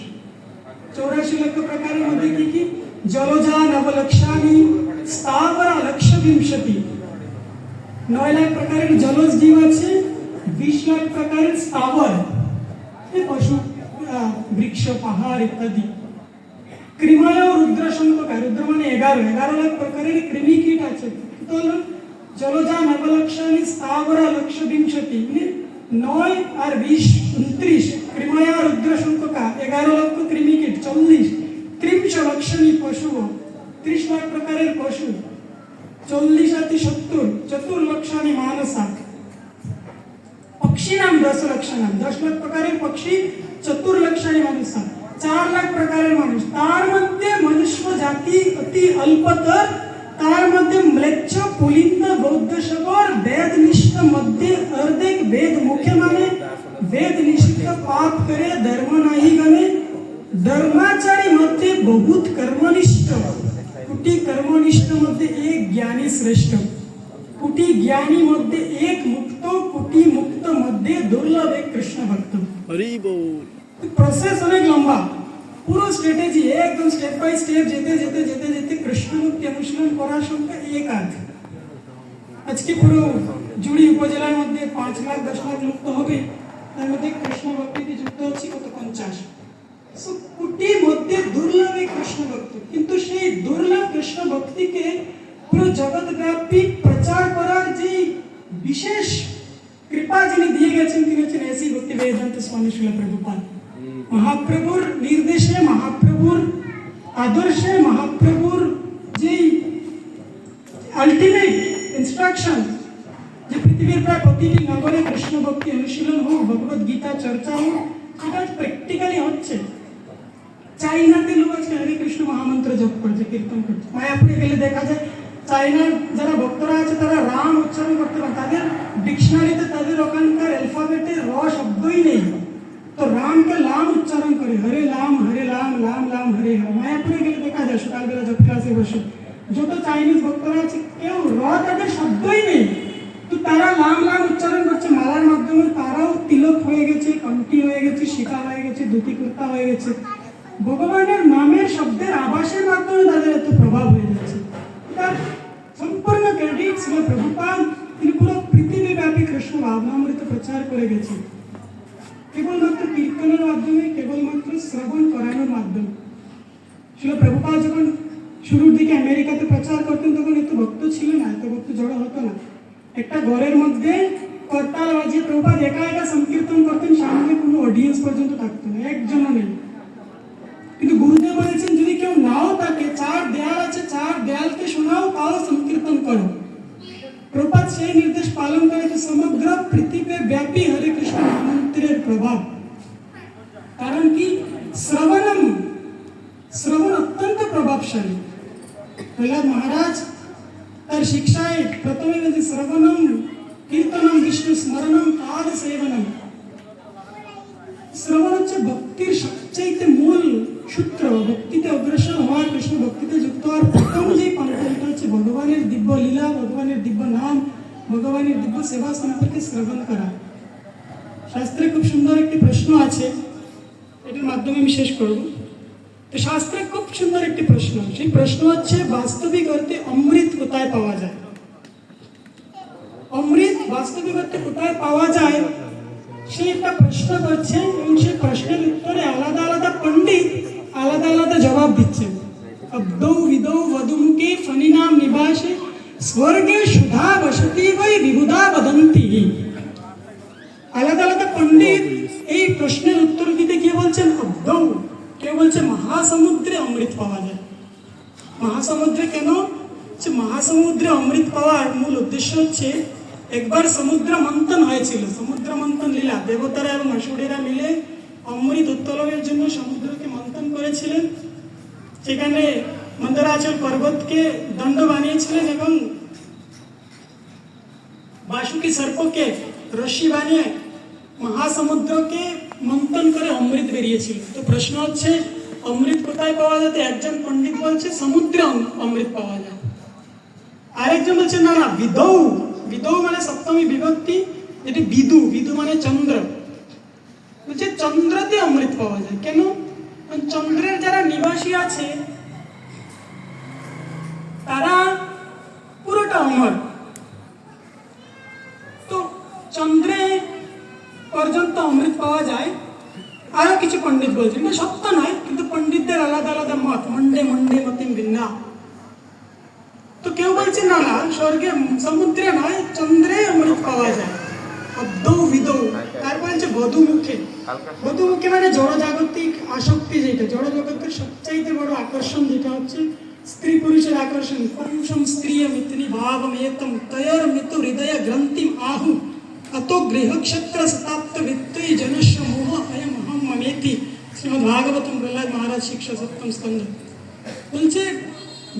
84 लक्ष प्रकारेर मध्ये की की जलजा नवलक्षानी स्थावर लक्ष 20। 9 लाख प्रकारेर जलज जीव আছে, 20 लाख प्रकारेर स्थावर हे पशु वृक्ष पहाड़ इत्यादि। कृमय रुद्र शंकर, रुद्र माने 11 लाख प्रकारेर कृमि कीट আছে। तो जलजा नवलक्षानी स्थावर लक्ष 20 মানে 9 और 20 29 कृमय रुद्र शंकर 11 लक्ष कृमि कीट 40 30 लक्षणी पशु 30 लाख प्रकारेर पशु 40 अति 70 चतुर्लक्षणी मानसा। पक्षी नाम 10 लक्ष नाम 10 लाख प्रकारेर पक्षी चतुर्लक्षणी मानसा 4 लाख प्रकारेर मानुष। तार मध्ये मनुष्य जाती अति अल्पतर, तार मध्ये म्लेच्छ पुलिंद बौद्ध शबर वेदनिष्ठ मध्ये अर्धेक वेद मुख्य माने वेद निषिद्ध पाप करे धर्म नाही गणे। धर्माचारी मध्ये बहुत कर्मनिष्ठ, कुटी कर्मनिष्ठ मध्ये एक ज्ञानी श्रेष्ठ, कुटी ज्ञानी मध्ये एक मुक्त, कुटी मुक्त मध्ये दुर्लभ एक कृष्ण भक्त। हरि बोल। प्रोसेस অনেক লম্বা, পুরো স্ট্র্যাটেজি একদম স্টেপ বাই স্টেপ যেতে যেতে যেতে যেতে কৃষ্ণভক্তি অনুশীলন করার সংখ্যা এক আধ। আজকে পুরো জুড়ি উপজেলার মধ্যে 5 লাখ 10 লাখ লোক তো হবে, তার মধ্যে কৃষ্ণ ভক্তিতে যুক্ত হচ্ছে কত 50। সো কোটির মধ্যে দুর্লভ এক কৃষ্ণ ভক্ত, কিন্তু সেই দুর্লভ কৃষ্ণ ভক্তিকে পুরো জগৎব্যাপী প্রচার করার যে বিশেষ কৃপা যিনি দিয়ে গেছেন তিনি হচ্ছেন এসি ভক্তি বেদান্ত স্বামী শিল প্রভুপাদ। মহাপ্রভুর নির্দেশে, মহাপ্রভুর আদর্শে, মহাপ্রভুর যে আলটিমেট ইনস্ট্রাকশন যে পৃথিবীর প্রায় প্রতিটি নগরে কৃষ্ণ ভক্তি অনুশীলন হোক, ভগবত গীতা চর্চা হোক, সেটা প্র্যাকটিক্যালি হচ্ছে। চাইনাতে লোক আজকে হরে কৃষ্ণ মহামন্ত্র জপ করছে, কীর্তন করছে। মায়াপুরে গেলে দেখা যায় চাইনার যারা ভক্তরা আছে তারা রাম উচ্চারণ করতে পারে, তাদের ডিকশনারিতে তাদের ওখানকার অ্যালফাবেটে র শব্দই নেই, তো রামকে লাম উচ্চারণ করে, হরে লাম লাম লাম হরে হরে। মায়াপুরে গেলে দেখা যায় সকালবেলা জপ ক্লাসে বসে যত চাইনিজ ভক্তরা আছে কেউ র তাদের শব্দই নেই, তো তারা লাম লাম উচ্চারণ করছে। মালার মাধ্যমে তারাও তিলক হয়ে গেছে, কন্টি হয়ে গেছে, শিখা হয়ে গেছে, ধুতি কুর্তা হয়ে গেছে। ভগবানের নামের শব্দের আভাসের মাধ্যমে তাদের এত প্রভাব হয়ে যাচ্ছে। তার সম্পূর্ণ ক্রেডিট ছিল প্রভুপাদ। তিনি পুরো পৃথিবীব্যাপী কৃষ্ণ ভাবনামৃত প্রচার করে গেছেন কেবলমাত্র কীর্তনের মাধ্যমে, কেবলমাত্র শ্রবণ করানোর মাধ্যমে। ছিল প্রভুপাদ যখন শুরুর দিকে আমেরিকাতে প্রচার করতেন তখন এত ভক্ত ছিল না, এত ভক্ত জড়ো হতো না। একটা ঘরের মধ্যে করতাল বাজিয়ে প্রভুপাদ একা একা সংকীর্তন করতেন, সামনে কোনো অডিয়েন্স পর্যন্ত থাকতো না, একজনও নেই। কিন্তু গুরুদেব বলেছেন যদি কেউ নাও থাকে, চার দেয়াল আছে, চার দেয়ালকে শোনাও, তাও সংকীর্তন করো। প্রভুপাদ সেই নির্দেশ পালন করে যে সমগ্র পৃথিবী ব্যাপী হরে কৃষ্ণ মহামন্ত্রের প্রভাব। কারণ কি শ্রবণ অত্যন্ত প্রভাবশালী। প্রহ্লাদ মহারাজ তার শিক্ষায় প্রথমে বলছে শ্রবণম কীর্তনম বিষ্ণু স্মরণম পাদ সেবনম। শ্রবণ হচ্ছে ভক্তির সবচাইতে মূল সূত্র। ভক্তিতে অগ্রসর হওয়া, কৃষ্ণ ভক্তিতে যুক্ত হওয়ার প্রথম যে পন্থা হচ্ছে ভগবানের দিব্য লীলা, ভগবানের দিব্য নাম, ভগবানের দিব্য সেবা সম্পর্কে শ্রবণ করা। শাস্ত্রে খুব সুন্দর একটি প্রশ্ন আছে, এটার মাধ্যমে আমি শেষ করব। তো শাস্ত্রে খুব সুন্দর একটি প্রশ্ন, সেই প্রশ্ন হচ্ছে বাস্তবিক অর্থে অমৃত কোথায় পাওয়া যায়? অমৃত বাস্তবিক অর্থে কোথায় পাওয়া যায় সেই একটা প্রশ্ন করছে, এবং সেই প্রশ্নের উত্তরে আলাদা আলাদা পণ্ডিত আলাদা আলাদা জবাব দিচ্ছেন। অব্দৌ বিদৌ বধুমুখে ফণিনাম নিবাসে স্বর্গে সুধা বসতি বৈ বিবুধা বদন্তি। আলাদা আলাদা পণ্ডিত এই প্রশ্নের উত্তর দিতে গিয়ে বলছেন অব্দৌ, কেউ বলছে মহাসমুদ্রে অমৃত পাওয়া যায়। মহাসমুদ্রে কেন? মহাসমুদ্রে অমৃত পাওয়ার মূল উদ্দেশ্য হচ্ছে একবার সমুদ্র মন্থন হয়েছিল, সমুদ্র মন্থন লীলা। দেবতারা এবং অসুরেরা মিলে অমৃত উত্তোলনের জন্য সমুদ্রকে মন্থন করেছিলেন। সেখানে মন্দরাচল পর্বতকে দণ্ড বানিয়েছিলেন এবং বাসুকি সর্পকে রশ্মি বানিয়ে মহাসমুদ্রকে মন্থন করে অমৃত বেরিয়েছিল। তো প্রশ্ন হচ্ছে অমৃত কোথায় পাওয়া যায়? একজন পণ্ডিত বলছে সমুদ্রে অমৃত পাওয়া যায়, আরেকজন বলছে না না বিদৌ। বিদৌ মানে সপ্তমী বিভক্তি, যেটি বিদু, বিদু মানে চন্দ্র, বলছে চন্দ্রতে অমৃত পাওয়া যায়। কেন? চন্দ্রের যারা নিবাসী আছে তারা পুরোটা অমর, তো চন্দ্রে পর্যন্ত অমৃত পাওয়া যায়। আরো কিছু পণ্ডিত বলছেন, না সত্য নয়, কিন্তু পণ্ডিতদের আলাদা আলাদা মত, মন্ডে মন্ডে মতিম ভিন্না। তো কেউ বলছে না না স্বর্গে সমুদ্রে নয়, চন্দ্রে অমৃত পাওয়া যায়। অব্দৌ বিদৌ। তারপর হচ্ছে বধুমুখে। বধুমুখে মানে জড়জাগতিক আসক্তি, যেটা জড়জগতের সবচাইতে বড় আকর্ষণ, যেটা হচ্ছে স্ত্রী পুরুষের আকর্ষণ। পুরুষম স্ত্রিয়ম ইতনি ভাবম এতম তয়র মৃত্যু হৃদয় গ্রন্থিম আহু अतो गृहक्षेत्र सताप्त वित्तई जनस्य मोह अयम अहम ममेति। শ্রীমদ্ ভাগবতম প্রহ্লাদ মহারাজ শিক্ষা সপ্তম স্কন্ধ বলছে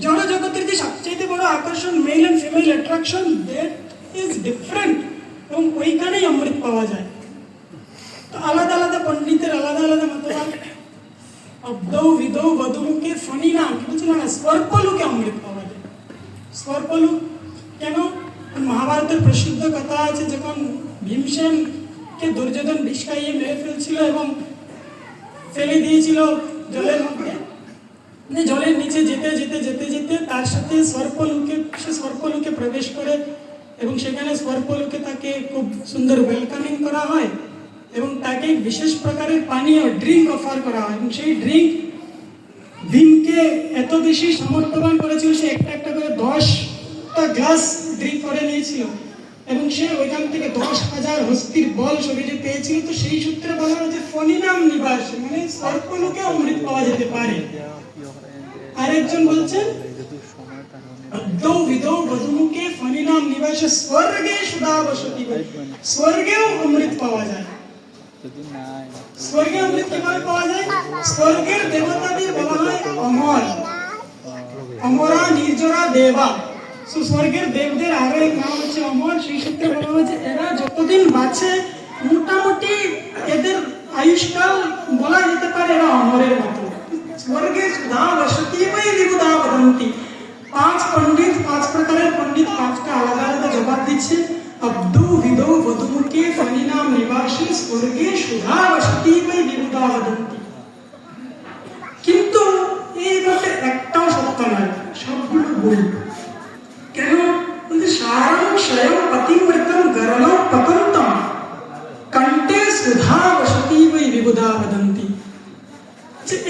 জড় জগতের যে সবচেয়ে বড় আকর্ষণ, male and female attraction, that is different, এবং ওইখানেই অমৃত পাওয়া যায়। তো আলাদা আলাদা পণ্ডিতের আলাদা আলাদা মতবাদ। অব্দৌ বিদৌ বধুমুখে ফণিনাম, কি বলছে না স্বর্পলোকে অমৃত পাওয়া যায়। স্বর্পলোক কেন? মহাভারতের প্রসিদ্ধ কথা আছে, যখন ভীমসেনকে দুর্যোধন বিষ খাইয়ে মেরে ফেলছিল এবং ফেলে দিয়েছিল জলের মধ্যে, জলের নিচে যেতে যেতে যেতে যেতে তার সাথে সর্পলোকে প্রবেশ করে, এবং সেখানে সর্পলোকে তাকে খুব সুন্দর ওয়েলকামিং করা হয় এবং তাকে বিশেষ প্রকারের পানীয় ড্রিঙ্ক অফার করা হয়, এবং সেই ড্রিঙ্ক ভীমকে এত বেশি সামর্থ্যবান করেছিল, সে একটা একটা করে 10টা গ্লাস ড্রিঙ্ক করে নিয়েছিল এবং সে ওইখান থেকে 10,000 হস্তির বল শরীরে পেয়েছিল। তো সেই সূত্রে বলা হয় যে ফণিনাম নিবাস, মানে সর্পলোকে অমৃত পাওয়া যেতে পারে। আরেকজন বলছেন অদ্যৌ বিদৌ বধুমুখে ফণিনাম নিবাসে স্বর্গে সুধা বসতি, স্বর্গেও অমৃত পাওয়া যায়। স্বর্গে অমৃত কিভাবে পাওয়া যায়? স্বর্গের দেবতাদের বলা হয় অমর, অমরা নির্জরা দেবা। স্বর্গের দেবদের আরো এক নাম হচ্ছে অমর। সেই সূত্রে বলা হয় যে এরা যতদিন বাঁচে মোটামুটি এদের আয়ুষ্কাল বলা যেতে পারে এরা অমরের মতো। স্বর্গে সুধা বসতি বৈ বিবুধা বদন্তি। 5 পণ্ডিত, 5 প্রকারের পণ্ডিত 5টা আলাদা আলাদা জবাব দিচ্ছে। অদ্যৌ বিদৌ বধুমুখে ফণিনাম নিবাসে স্বর্গে সুধা বসতি বৈ বিবুধা বদন্তি। কিন্তু এই মতে একটাও সত্য নয়, সবগুলো ভুল। কেন? বলতে সারং স্বয়ং পতিমৃতম গরলম পতন্তম কণ্ঠে সুধা বসতি বৈ বিবুধা বদন্তি।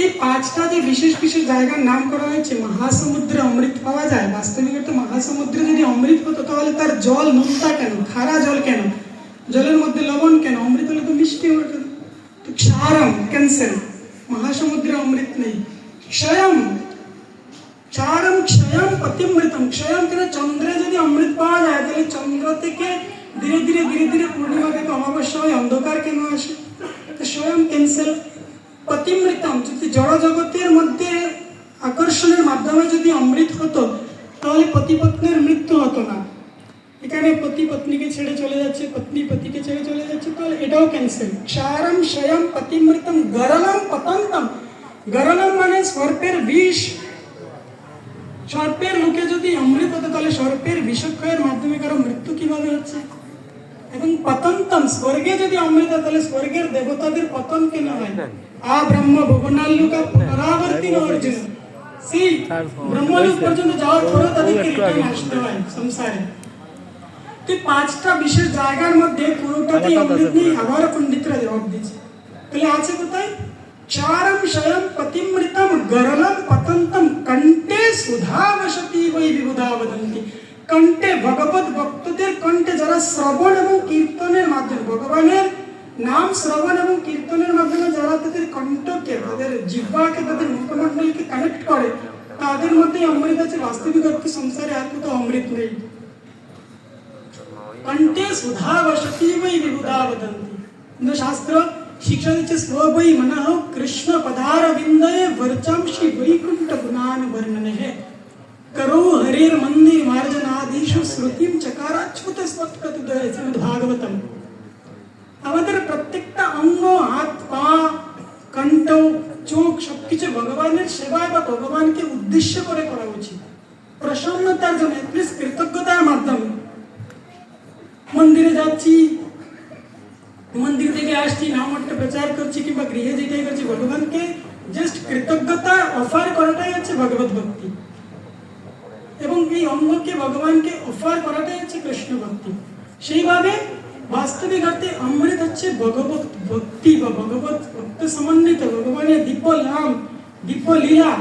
এই 5টা যে বিশেষ বিশেষ জায়গার নাম করা হয়েছে, মহাসমুদ্রে অমৃত পাওয়া যায়। বাস্তবিক অর্থে মহাসমুদ্রে যদি অমৃত হতো তাহলে তার জল নোনতা কেন, খারা জল কেন, জলের মধ্যে লবণ কেন? অমৃত হলে তো মিষ্টি হতো। তো ক্ষারম ক্যান্সেল, মহাসমুদ্রে অমৃত নেই। ক্ষয়ম, চারম ক্ষয়ম পতিমৃতম। ক্ষয়ম কেন? চন্দ্রে যদি অমৃত পাওয়া যায় তাহলে চন্দ্র থেকে ধীরে ধীরে ধীরে ধীরে পূর্ণিমা থেকে অমাবস্যা হয়, অন্ধকার কেন আসে? তো স্বয়ং ক্যান্সেল। পতিমৃতম, যদি জড় জগতের মধ্যে আকর্ষণের মাধ্যমে যদি অমৃত হতো তাহলে পতি পত্নীর মৃত্যু হতো না। এখানে পতি পত্নীকে ছেড়ে চলে যাচ্ছে, পত্নী পতিকে ছেড়ে চলে যাচ্ছে, তাহলে এটাও ক্যান্সেল। ক্ষারম স্বয়ং পতিমৃতম গরলম পতন্তম। গরলম মানে সর্পের বিষ। সর্পের মুখে যদি অমৃত হতো তাহলে সর্পের বিষক্ষয়ের মাধ্যমে কারো মৃত্যু কিভাবে হচ্ছে? এবং পতন্তম, স্বর্গে যদি অমৃত হয় তাহলে স্বর্গের দেবতাদের পতন কেন হয়? আ ব্রহ্ম ভুবনাল্লুকা পুনরাবর্তী অর্জুন। সেই ব্রহ্মলোক পর্যন্ত যাওয়ার পরেও তাদেরকে রিটার্ন আসতে হয় সংসারে। তো 5টা বিশেষ জায়গার মধ্যে পুরোটাতেই অমৃত নেই, আবারও পণ্ডিতরা জবাব দিচ্ছে। তাহলে আছে কোথায়? চারম স্বয়ং পতিমৃতম গরলম পতন্তম কণ্ঠে সুধা বসতি বৈ বিবুধা বদন্তি। কণ্ঠে, ভগবত ভক্তদের কণ্ঠে যারা শ্রবণ এবং কীর্তনের মাধ্যমে, ভগবানের নাম শ্রবণ এবং কীর্তনের মাধ্যমে যারা তাদের কণ্ঠকে, তাদের জিহ্বাকে, তাদের মুখমণ্ডলকে কানেক্ট করে, তাদের মধ্যে অমৃত আছে। বাস্তবিক অর্থে সংসারে আর কোথাও অমৃত নেই। কণ্ঠে সুধা বসতি বৈ বিবুধা বদন্তি। কিন্তু শাস্ত্র শিক্ষা দিচ্ছে স্ববৈ মনঃ কৃষ্ণ পদারবিন্দয়ে বর্চাংশি বৈকুণ্ঠ গুণান বর্ণনে করো হরির মন্দির মার্জনাদিষু শ্রুতিম চকারাচ্যুত স্বৎকতুদয়। শ্রীমদ্ ভাগবতম। আমাদের প্রত্যেকটা অঙ্গ, হাত পা, কণ্ঠ, চোখ সবকিছু ভগবানের সেবায় বা ভগবানকে উদ্দেশ্য করে করা উচিত, প্রসন্নতার জন্য, এটলিস্ট কৃতজ্ঞতার মাধ্যমে। মন্দিরে যাচ্ছি, মন্দির থেকে আসছি, নামটা প্রচার করছি কিংবা গৃহে যেটাই করছি, ভগবানকে জাস্ট কৃতজ্ঞতা অফার করাটাই হচ্ছে ভগবত ভক্তি। এবং এই অঙ্গকে ভগবানকে অফার করাটাই হচ্ছে কৃষ্ণ ভক্তি। সেইভাবে বাস্তবিক অর্থে অমৃত হচ্ছে ভগবত ভক্তি বা ভগবত ভক্ত সমন্বিত, ভগবানের দীপনাম, দীপলীলা,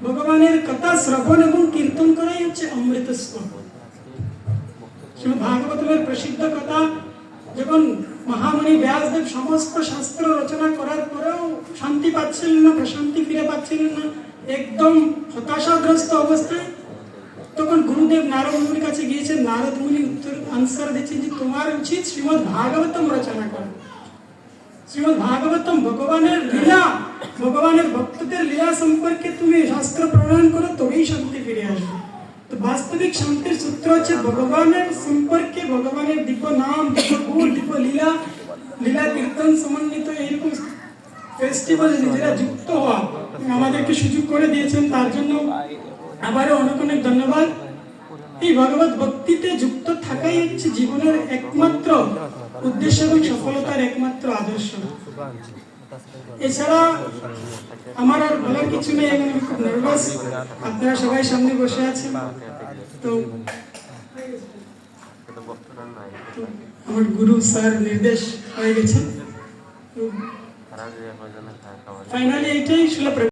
ভগবানের কথা শ্রবণ এবং কীর্তন করাই হচ্ছে অমৃত স্বরূপ। শ্রীমদ্ ভাগবতের প্রসিদ্ধ কথা, যখন মহামণি ব্যাসদেব সমস্ত শাস্ত্র রচনা করার পরেও শান্তি পাচ্ছিলেন না, প্রশান্তি ফিরে পাচ্ছিলেন না, একদম হতাশাগ্রস্ত অবস্থায়, তখন গুরুদেব নারদ মুনির কাছে গিয়েছেন। নারদ মুনি উত্তর আনসার দিচ্ছেন যে তোমার উচিত শ্রীমদ্ ভাগবতম রচনা করা। শ্রীমদ্ ভাগবতম ভগবানের লীলা, ভগবানের ভক্তদের লীলা সম্পর্কে তুমি শাস্ত্র প্রণয়ন করো, তবেই শান্তি ফিরে আসবে। তো বাস্তবিক শান্তির সূত্র হচ্ছে ভগবানের সম্পর্কে, ভগবানের দীপ নাম, দীপ গুণ, দীপ লীলা, লীলা কীর্তন সমন্বিত এইরকম ফেস্টিভ্যাল নিজেরা যুক্ত হওয়া। আমাদেরকে সুযোগ করে দিয়েছেন, তার জন্য আবারও অনেক অনেক ধন্যবাদ। এই ভগবত ভক্তিতে যুক্ত থাকাই হচ্ছে জীবনের একমাত্র উদ্দেশ্য এবং সফলতার একমাত্র আদর্শ। এছাড়া আমার আর বলার কিছু নেই, আমি খুব নার্ভাস। আপনারা সবাই সামনে বসে আছেন, তো আমার গুরু স্যার নির্দেশ হয়ে গেছে। ফাইনালি এইটাই ছিল।